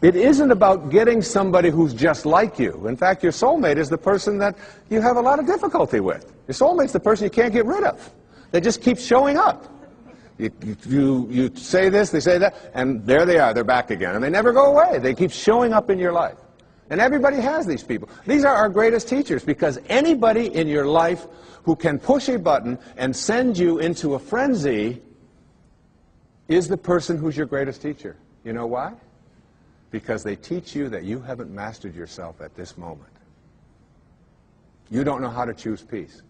it isn't about getting somebody who's just like you. In fact, your soulmate is the person that you have a lot of difficulty with. Your soulmate's the person you can't get rid of. They just keep showing up. You say this, they say that, and there they are, they're back again. And they never go away. They keep showing up in your life. And everybody has these people. These are our greatest teachers, because anybody in your life who can push a button and send you into a frenzy is the person who's your greatest teacher. You know why? Because they teach you that you haven't mastered yourself at this moment. You don't know how to choose peace.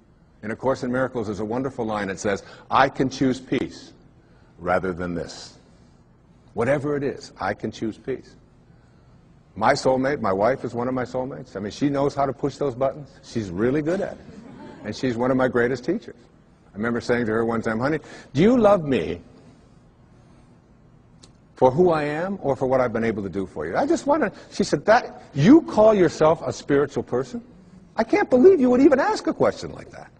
In A Course in Miracles, there's a wonderful line that says, I can choose peace rather than this. Whatever it is, I can choose peace. My soulmate, my wife, is one of my soulmates. I mean, she knows how to push those buttons. She's really good at it. And she's one of my greatest teachers. I remember saying to her one time, honey, do you love me for who I am or for what I've been able to do for you? I just wonder. She said, that you call yourself a spiritual person? I can't believe you would even ask a question like that.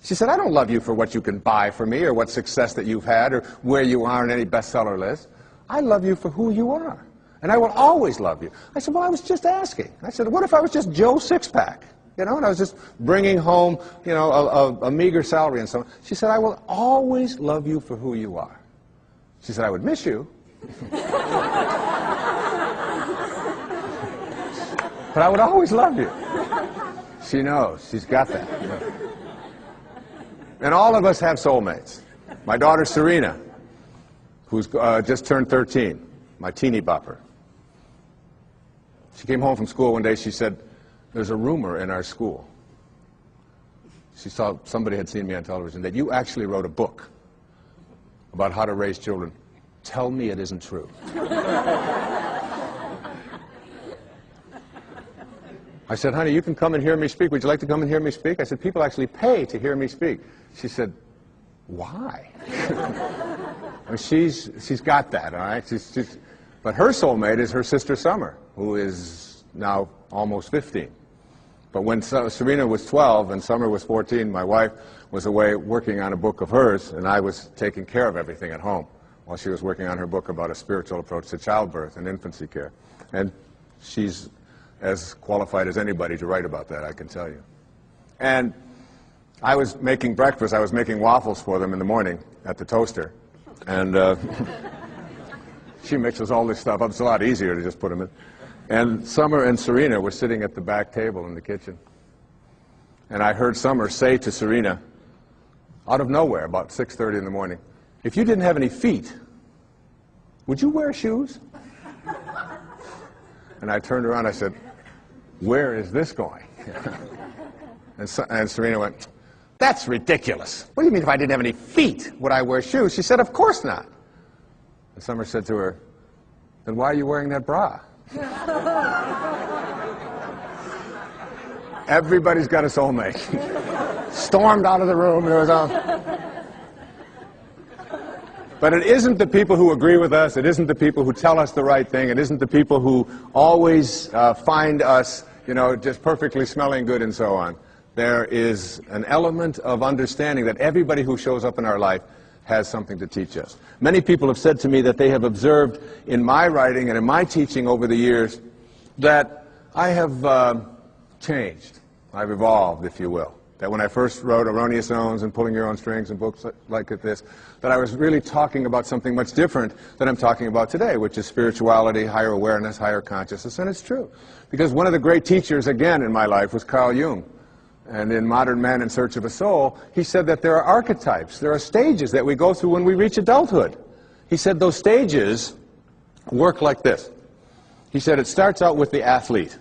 She said, I don't love you for what you can buy for me or what success that you've had or where you are on any bestseller list. I love you for who you are. And I will always love you. I said, well, I was just asking. I said, what if I was just Joe Sixpack? You know, and I was just bringing home, you know, a meager salary and so on. She said, I will always love you for who you are. She said, I would miss you. But I would always love you. She knows. She's got that. You know. And all of us have soulmates. My daughter Serena, who's just turned 13, my teeny bopper. She came home from school one day. She said, there's a rumor in our school. She saw somebody had seen me on television that you actually wrote a book about how to raise children. Tell me it isn't true. I said, honey, you can come and hear me speak. Would you like to come and hear me speak? I said, people actually pay to hear me speak. She said, why? I mean, she's got that, all right? But her soulmate is her sister Summer, who is now almost 15. But when Serena was 12 and Summer was 14, my wife was away working on a book of hers, and I was taking care of everything at home while she was working on her book about a spiritual approach to childbirth and infancy care. And she's as qualified as anybody to write about that, I can tell you. And I was making breakfast. I was making waffles for them in the morning at the toaster. And she mixes all this stuff up. It's a lot easier to just put them in. And Summer and Serena were sitting at the back table in the kitchen. And I heard Summer say to Serena, out of nowhere, about 6:30 in the morning, if you didn't have any feet, would you wear shoes? And I turned around, I said, where is this going? And Serena went, that's ridiculous. What do you mean if I didn't have any feet, would I wear shoes? She said, of course not. And Summer said to her, then why are you wearing that bra? Everybody's got a soulmate. Stormed out of the room. There was But it isn't the people who agree with us. It isn't the people who tell us the right thing. It isn't the people who always find us, just perfectly smelling good and so on. There is an element of understanding that everybody who shows up in our life has something to teach us. Many people have said to me that they have observed in my writing and in my teaching over the years that I have changed. I've evolved, if you will. That when I first wrote Erroneous Zones and Pulling Your Own Strings and books like this, that I was really talking about something much different than I'm talking about today, which is spirituality, higher awareness, higher consciousness, and it's true. Because one of the great teachers, again, in my life was Carl Jung. And in Modern Man in Search of a Soul, he said that there are archetypes, there are stages that we go through when we reach adulthood. He said those stages work like this. He said it starts out with the athlete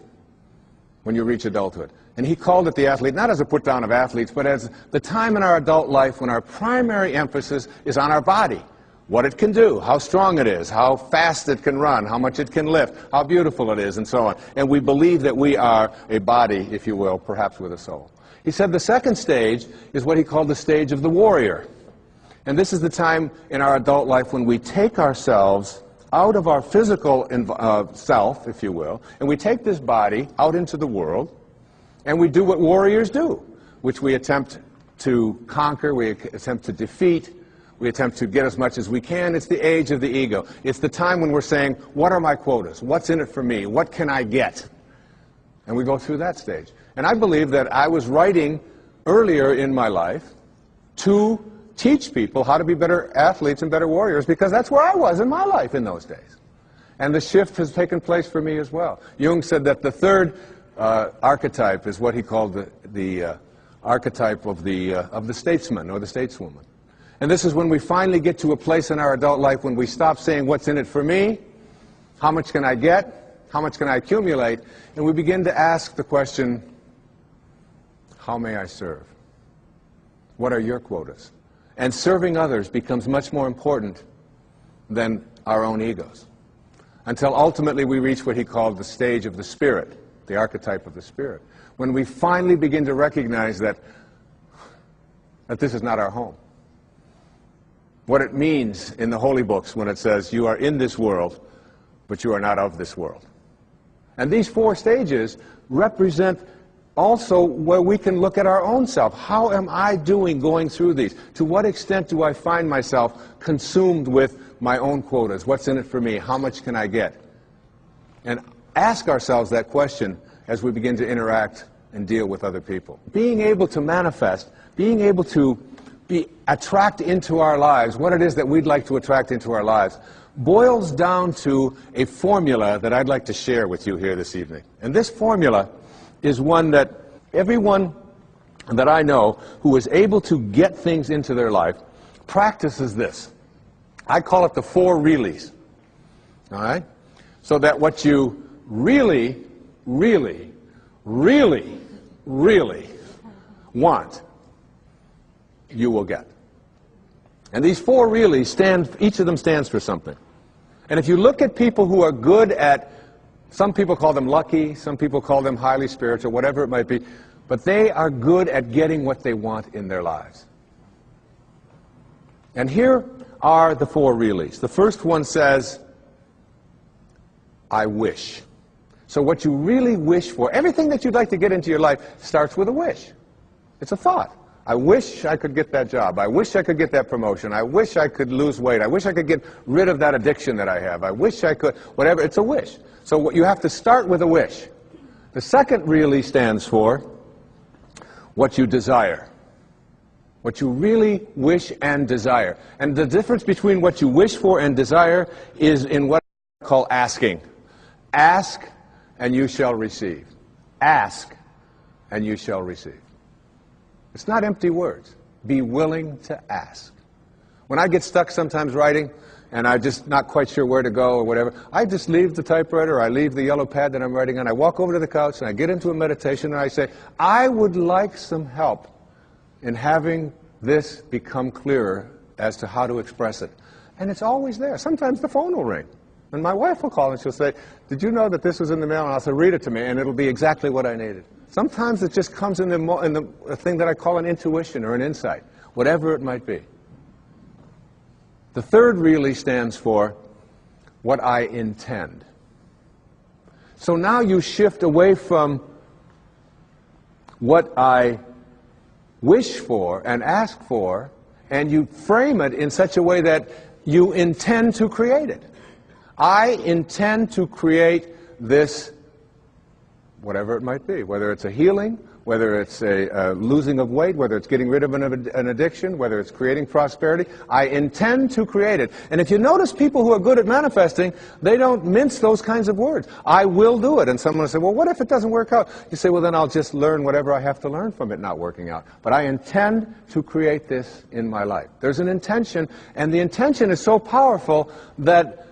when you reach adulthood. And he called it the athlete, not as a put-down of athletes, but as the time in our adult life when our primary emphasis is on our body. What it can do, how strong it is, how fast it can run, how much it can lift, how beautiful it is, and so on. And we believe that we are a body, if you will, perhaps with a soul. He said the second stage is what he called the stage of the warrior. And this is the time in our adult life when we take ourselves out of our physical self, if you will, and we take this body out into the world, and we do what warriors do, which we attempt to conquer, we attempt to defeat, we attempt to get as much as we can. It's the age of the ego. It's the time when we're saying, what are my quotas? What's in it for me? What can I get? And we go through that stage. And I believe that I was writing earlier in my life to teach people how to be better athletes and better warriors, because that's where I was in my life in those days. And the shift has taken place for me as well. Jung said that the third archetype is what he called the archetype of the statesman or the stateswoman. And this is when we finally get to a place in our adult life when we stop saying, what's in it for me? How much can I get? How much can I accumulate? And we begin to ask the question, how may I serve? What are your quotas? And serving others becomes much more important than our own egos, until ultimately we reach what he called the stage of the spirit, the archetype of the spirit, when we finally begin to recognize that this is not our home. What it means in the holy books when it says, you are in this world, but you are not of this world. And these four stages represent also where we can look at our own self. How am I doing going through these? To what extent do I find myself consumed with my own quotas? What's in it for me? How much can I get? And ask ourselves that question as we begin to interact and deal with other people. Being able to manifest, being able to attract into our lives what it is that we'd like to attract into our lives boils down to a formula that I'd like to share with you here this evening. And this formula is one that everyone that I know who is able to get things into their life practices this. I call it the 4 reallys. All right? So that what you really, really, really, really want, you will get. And these 4 reallys each of them stands for something. And if you look at people who are good at, some people call them lucky, some people call them highly spiritual, whatever it might be, but they are good at getting what they want in their lives. And here are the 4 reallys. The first one says, I wish. So what you really wish for, everything that you'd like to get into your life starts with a wish. It's a thought. I wish I could get that job. I wish I could get that promotion. I wish I could lose weight. I wish I could get rid of that addiction that I have. I wish I could, whatever. It's a wish. So what you have to start with a wish. The second really stands for what you desire. What you really wish and desire. And the difference between what you wish for and desire is in what I call asking. Ask and you shall receive. Ask and you shall receive. It's not empty words. Be willing to ask. When I get stuck sometimes writing and I'm just not quite sure where to go or whatever, I just leave the typewriter or I leave the yellow pad that I'm writing on. I walk over to the couch and I get into a meditation and I say, I would like some help in having this become clearer as to how to express it. And it's always there. Sometimes the phone will ring. And my wife will call and she'll say, did you know that this was in the mail? And I'll say, read it to me, and it'll be exactly what I needed. Sometimes it just comes in the thing that I call an intuition or an insight, whatever it might be. The third really stands for what I intend. So now you shift away from what I wish for and ask for, and you frame it in such a way that you intend to create it. I intend to create this, whatever it might be, whether it's a healing, whether it's a losing of weight, whether it's getting rid of an addiction, whether it's creating prosperity. I intend to create it. And if you notice people who are good at manifesting, they don't mince those kinds of words. I will do it. And someone will say, well, what if it doesn't work out? You say, well, then I'll just learn whatever I have to learn from it not working out. But I intend to create this in my life. There's an intention, and the intention is so powerful that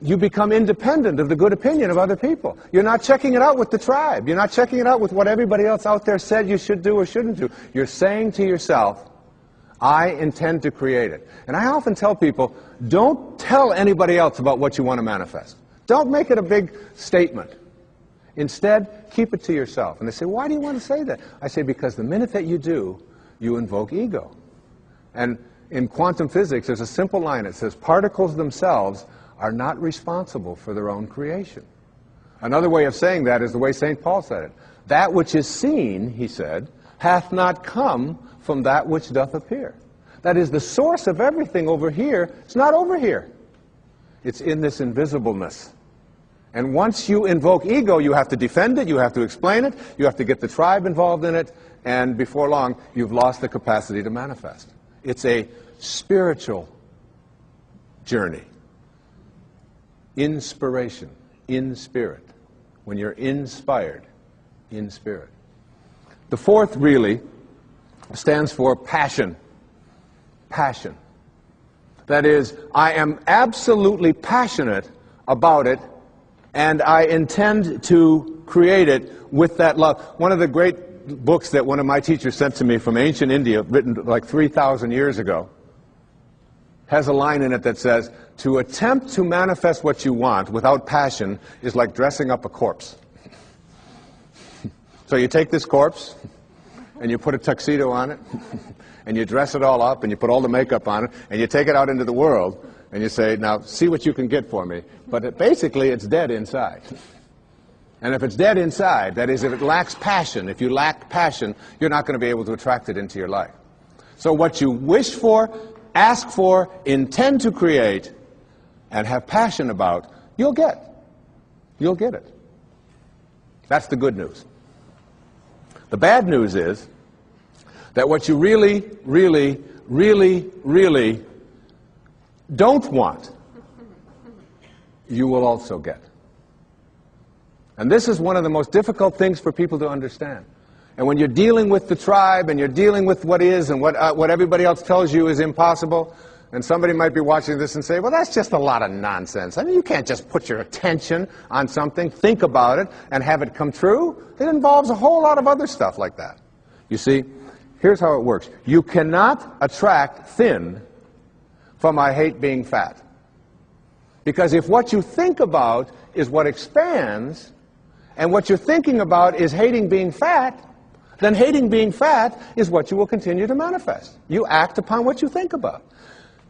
you become independent of the good opinion of other people. You're not checking it out with the tribe. You're not checking it out with what everybody else out there said you should do or shouldn't do. You're saying to yourself, I intend to create it. And I often tell people, don't tell anybody else about what you want to manifest. Don't make it a big statement. Instead, keep it to yourself. And they say, why do you want to say that? I say, because the minute that you do, you invoke ego. And in quantum physics, there's a simple line. It says, particles themselves are not responsible for their own creation. Another way of saying that is the way St. Paul said it. That which is seen, he said, hath not come from that which doth appear. That is, the source of everything over here is not over here. It's in this invisibleness. And once you invoke ego, you have to defend it, you have to explain it, you have to get the tribe involved in it, and before long, you've lost the capacity to manifest. It's a spiritual journey. Inspiration, in spirit. When you're inspired, in spirit. The fourth really stands for passion. Passion. That is, I am absolutely passionate about it, and I intend to create it with that love. One of the great books that one of my teachers sent to me from ancient India, written like 3,000 years ago, has a line in it that says, to attempt to manifest what you want without passion is like dressing up a corpse. So you take this corpse, and you put a tuxedo on it, and you dress it all up, and you put all the makeup on it, and you take it out into the world, and you say, now, see what you can get for me. But basically, it's dead inside. And if it's dead inside, that is, if it lacks passion, if you lack passion, you're not going to be able to attract it into your life. So what you wish for, ask for, intend to create, and have passion about, you'll get. You'll get it. That's the good news. The bad news is that what you really, really, really, really don't want, you will also get. And this is one of the most difficult things for people to understand. And when you're dealing with the tribe and you're dealing with what is and what everybody else tells you is impossible, and somebody might be watching this and say, well, that's just a lot of nonsense. I mean, you can't just put your attention on something, think about it, and have it come true. It involves a whole lot of other stuff like that. You see, here's how it works. You cannot attract thin from I hate being fat. Because if what you think about is what expands, and what you're thinking about is hating being fat, then hating being fat is what you will continue to manifest. You act upon what you think about.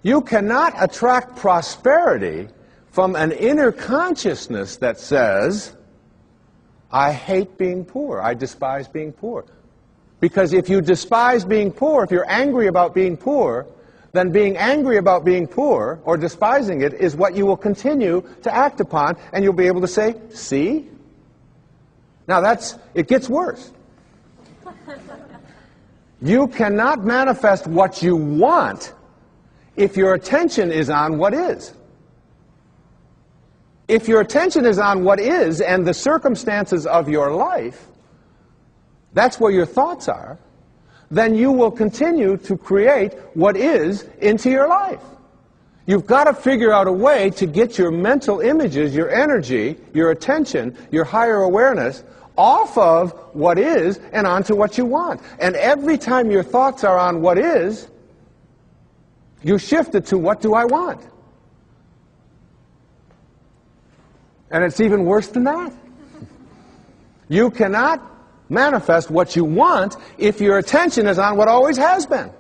You cannot attract prosperity from an inner consciousness that says, I hate being poor, I despise being poor. Because if you despise being poor, if you're angry about being poor, then being angry about being poor or despising it is what you will continue to act upon, and you'll be able to say, see? Now it gets worse. You cannot manifest what you want if your attention is on what is. If your attention is on what is and the circumstances of your life, that's where your thoughts are, then you will continue to create what is into your life. You've got to figure out a way to get your mental images, your energy, your attention, your higher awareness off of what is and onto what you want. And every time your thoughts are on what is, you shift it to what do I want? And it's even worse than that. You cannot manifest what you want if your attention is on what always has been.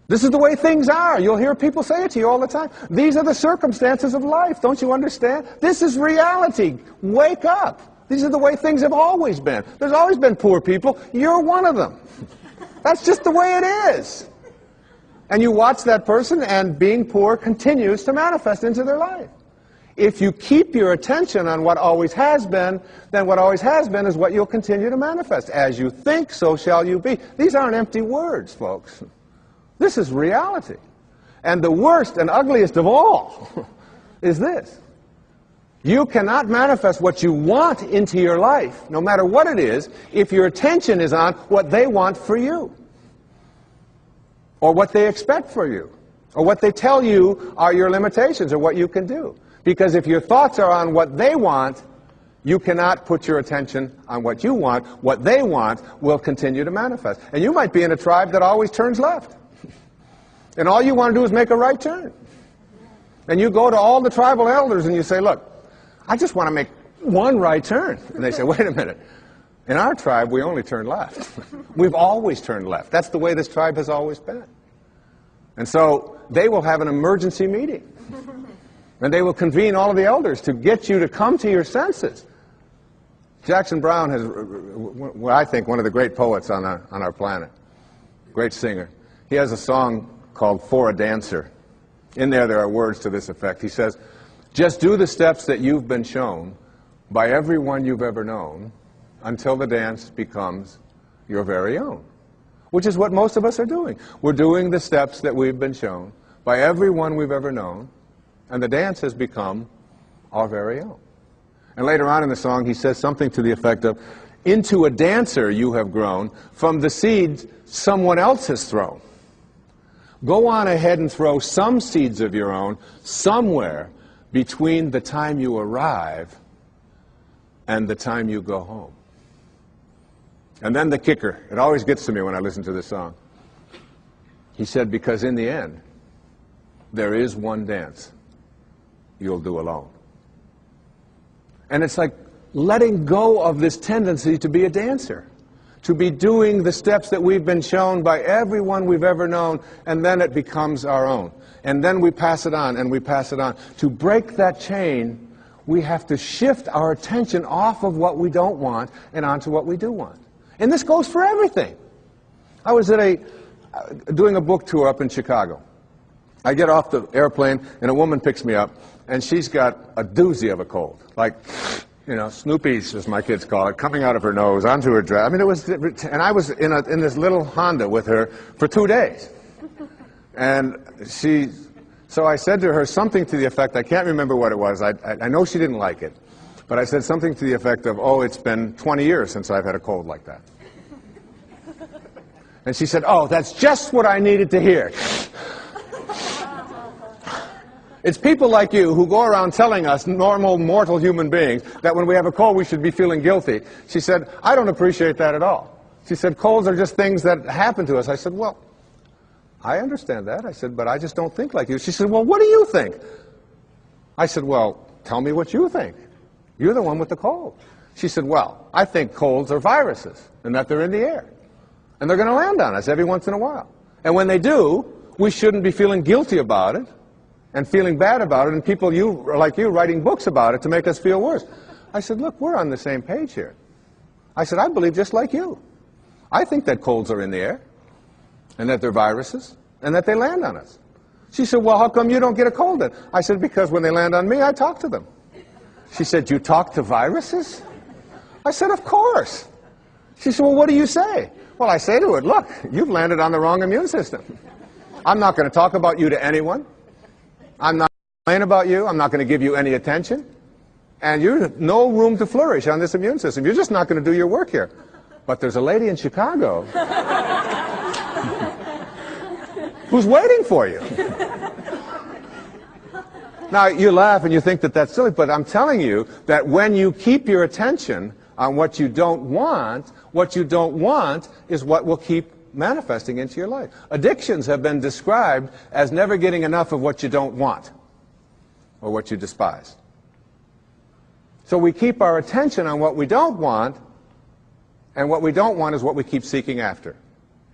This is the way things are. You'll hear people say it to you all the time. These are the circumstances of life. Don't you understand? This is reality. Wake up. These are the way things have always been. There's always been poor people. You're one of them. That's just the way it is. And you watch that person, and being poor continues to manifest into their life. If you keep your attention on what always has been, then what always has been is what you'll continue to manifest. As you think, so shall you be. These aren't empty words, folks. This is reality. And the worst and ugliest of all is this. You cannot manifest what you want into your life, no matter what it is, if your attention is on what they want for you, or what they expect for you, or what they tell you are your limitations, or what you can do. Because if your thoughts are on what they want, you cannot put your attention on what you want. What they want will continue to manifest. And you might be in a tribe that always turns left. And all you want to do is make a right turn. And you go to all the tribal elders and you say, look, I just want to make one right turn. And they say, wait a minute. In our tribe, we only turn left. We've always turned left. That's the way this tribe has always been. And so they will have an emergency meeting. And they will convene all of the elders to get you to come to your senses. Jackson Browne is, well, I think, one of the great poets on our planet. Great singer. He has a song called For a Dancer. In there are words to this effect. He says, just do the steps that you've been shown by everyone you've ever known until the dance becomes your very own. Which is what most of us are doing. We're doing the steps that we've been shown by everyone we've ever known, and the dance has become our very own. And later on in the song, he says something to the effect of, into a dancer you have grown from the seeds someone else has thrown. Go on ahead and throw some seeds of your own somewhere between the time you arrive and the time you go home. And then the kicker, it always gets to me when I listen to this song. He said, because in the end, there is one dance you'll do alone. And it's like letting go of this tendency to be a dancer, to be doing the steps that we've been shown by everyone we've ever known, and then it becomes our own. And then we pass it on, and we pass it on. To break that chain, we have to shift our attention off of what we don't want and onto what we do want. And this goes for everything. I was at doing a book tour up in Chicago. I get off the airplane, and a woman picks me up, and she's got a doozy of a cold. Like, you know, Snoopy's, as my kids call it, coming out of her nose, onto her dress. I mean, it was, and I was in this little Honda with her for 2 days. And so I said to her something to the effect, I can't remember what it was, I know she didn't like it, but I said something to the effect of, oh, it's been 20 years since I've had a cold like that. And she said, oh, that's just what I needed to hear. It's people like you who go around telling us, normal, mortal human beings, that when we have a cold we should be feeling guilty. She said, I don't appreciate that at all. She said, colds are just things that happen to us. I said, well, I understand that. I said, but I just don't think like you. She said, well, what do you think? I said, well, tell me what you think. You're the one with the cold. She said, well, I think colds are viruses and that they're in the air. And they're going to land on us every once in a while. And when they do, we shouldn't be feeling guilty about it and feeling bad about it, and people like you writing books about it to make us feel worse. I said, look, we're on the same page here. I said, I believe just like you. I think that colds are in the air, and that they're viruses, and that they land on us. She said, well, how come you don't get a cold then? I said, because when they land on me, I talk to them. She said, you talk to viruses? I said, of course. She said, well, what do you say? Well, I say to it, look, you've landed on the wrong immune system. I'm not going to talk about you to anyone. I'm not going to complain about you. I'm not going to give you any attention. And you have no room to flourish on this immune system. You're just not going to do your work here. But there's a lady in Chicago who's waiting for you. Now, you laugh and you think that that's silly, but I'm telling you that when you keep your attention on what you don't want is what will keep manifesting into your life. Addictions have been described as never getting enough of what you don't want or what you despise. So we keep our attention on what we don't want, and what we don't want is what we keep seeking after,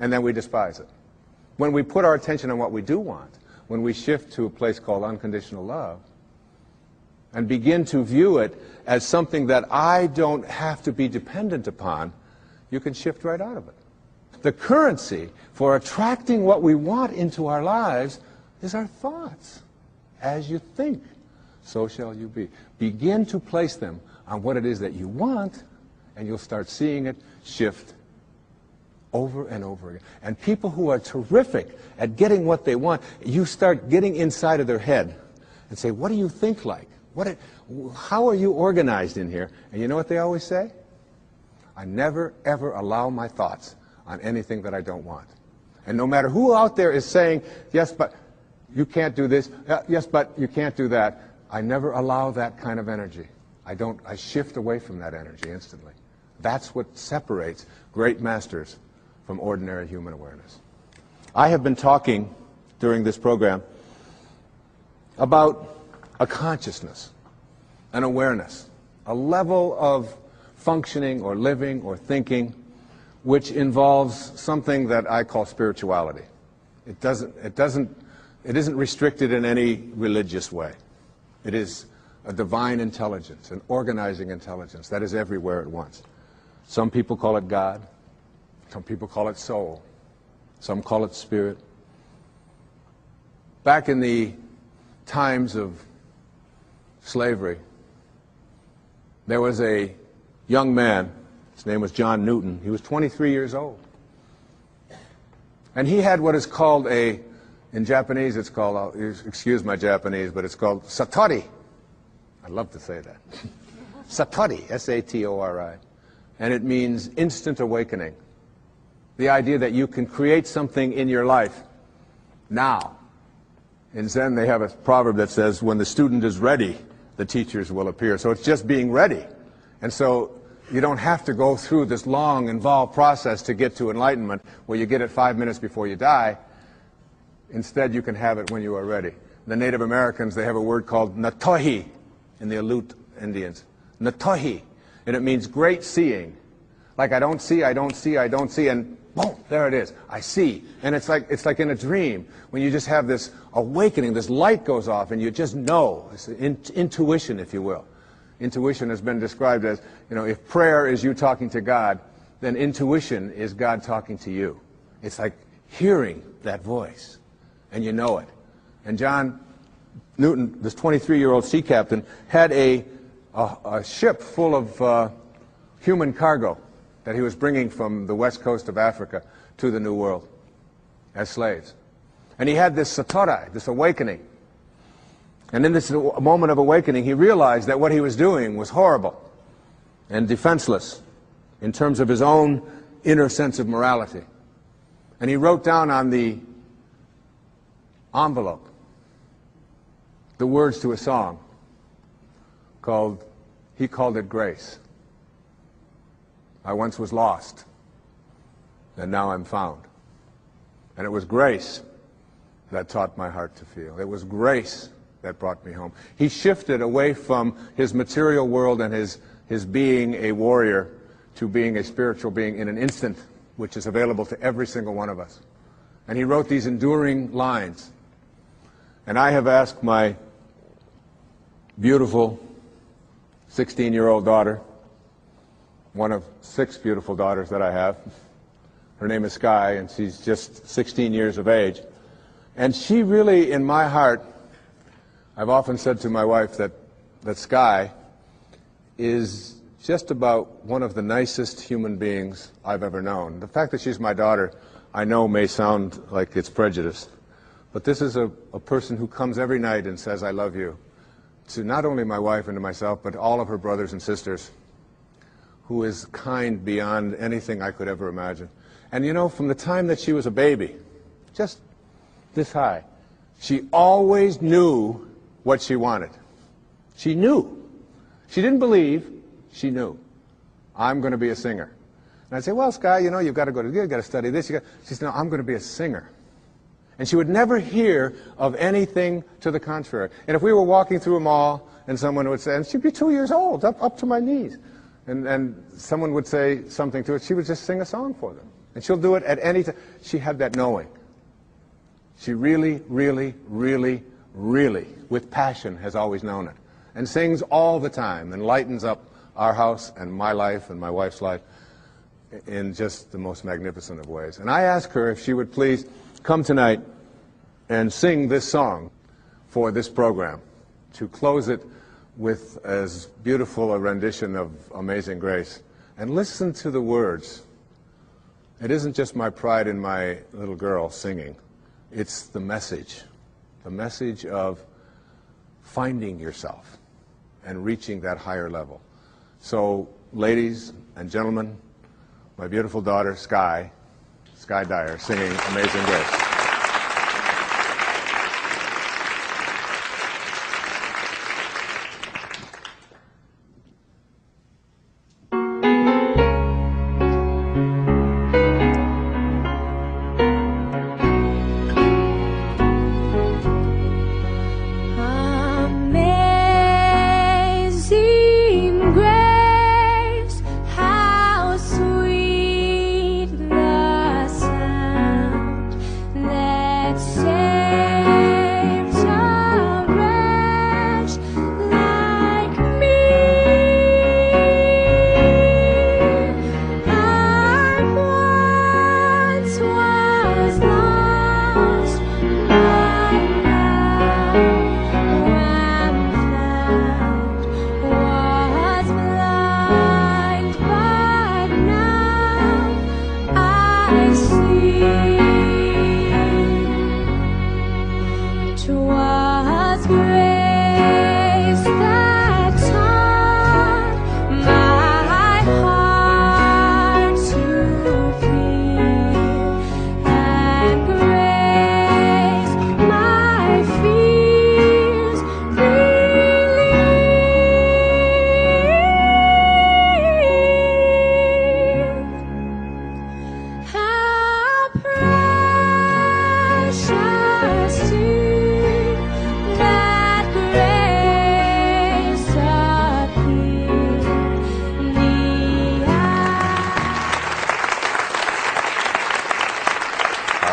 and then we despise it. When we put our attention on what we do want, when we shift to a place called unconditional love, and begin to view it as something that I don't have to be dependent upon, you can shift right out of it. The currency for attracting what we want into our lives is our thoughts. As you think, so shall you be. Begin to place them on what it is that you want, and you'll start seeing it shift over and over again. And people who are terrific at getting what they want, you start getting inside of their head and say, what do you think like? How are you organized in here? And you know what they always say? I never, ever allow my thoughts on anything that I don't want. And no matter who out there is saying, yes, but you can't do this, yes, but you can't do that, I never allow that kind of energy. I shift away from that energy instantly. That's what separates great masters from ordinary human awareness. I have been talking during this program about a consciousness, an awareness, a level of functioning or living or thinking which involves something that I call spirituality. It isn't restricted in any religious way. It is a divine intelligence, an organizing intelligence that is everywhere at once. Some people call it God. Some people call it soul. Some call it spirit. Back in the times of slavery, there was a young man. His name was John Newton. He was 23 years old. And he had what is called in Japanese, it's called, excuse my Japanese, but it's called satori. I love to say that. Satori, S-A-T-O-R-I. And it means instant awakening. The idea that you can create something in your life now. In Zen, they have a proverb that says, when the student is ready, the teachers will appear. So it's just being ready. And so you don't have to go through this long, involved process to get to enlightenment where you get it 5 minutes before you die. Instead, you can have it when you are ready. The Native Americans, they have a word called natohi in the Aleut Indians. Natohi. And it means great seeing. Like I don't see, and boom, there it is. I see. And it's like in a dream when you just have this awakening, this light goes off and you just know. It's intuition, if you will. Intuition has been described as, if prayer is you talking to God, then intuition is God talking to you. It's like hearing that voice, and you know it. And John Newton, this 23-year-old sea captain, had a ship full of human cargo that he was bringing from the west coast of Africa to the New World as slaves. And he had this satori, this awakening. And in this moment of awakening, he realized that what he was doing was horrible and defenseless in terms of his own inner sense of morality. And he wrote down on the envelope the words to a song he called it Grace. I once was lost, and now I'm found. And it was grace that taught my heart to feel. It was grace that brought me home. He shifted away from his material world and his being a warrior to being a spiritual being in an instant, which is available to every single one of us. And he wrote these enduring lines. And I have asked my beautiful 16-year-old daughter, one of 6 beautiful daughters that I have. Her name is Sky, and she's just 16 years of age. And she really, in my heart, I've often said to my wife that Sky just about one of the nicest human beings I've ever known. The fact that she's my daughter, I know may sound like it's prejudiced, but this is a person who comes every night and says, I love you, to not only my wife and to myself, but all of her brothers and sisters, who is kind beyond anything I could ever imagine. And you know, from the time that she was a baby, just this high, she always knew what she wanted. She knew. She didn't believe, she knew. I'm going to be a singer. And I'd say, well, Sky, you know, you've got to study this. She said, no, I'm going to be a singer. And she would never hear of anything to the contrary. And if we were walking through a mall and someone would say, and she'd be 2 years old, up to my knees, and someone would say something to her, she would just sing a song for them. And she'll do it at any time. She had that knowing. She really, really, really, really, with passion, has always known it. And sings all the time and lightens up our house and my life and my wife's life in just the most magnificent of ways. And I asked her if she would please come tonight and sing this song for this program, to close it with as beautiful a rendition of Amazing Grace. And listen to the words. It isn't just my pride in my little girl singing. It's the message of finding yourself and reaching that higher level. So, ladies and gentlemen, my beautiful daughter, Sky Dyer, singing Amazing Grace.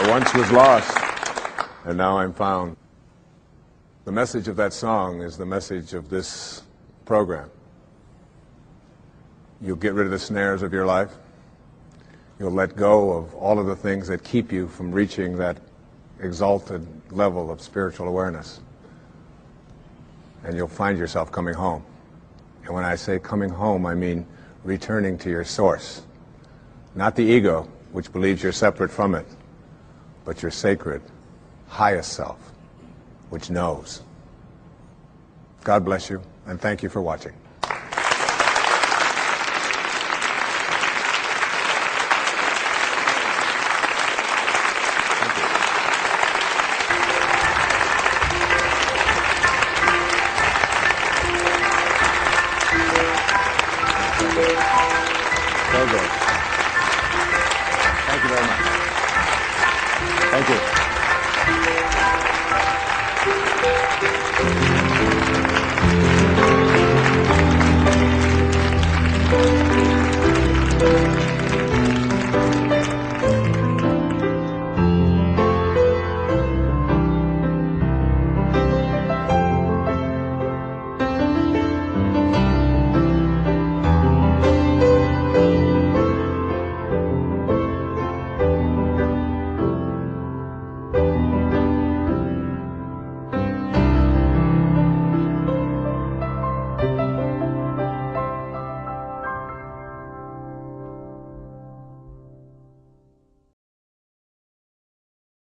Once was lost, and now I'm found. The message of that song is the message of this program. You'll get rid of the snares of your life. You'll let go of all of the things that keep you from reaching that exalted level of spiritual awareness. And you'll find yourself coming home. And when I say coming home, I mean returning to your source. Not the ego, which believes you're separate from it, but your sacred, highest self, which knows. God bless you, and thank you for watching. Thank you.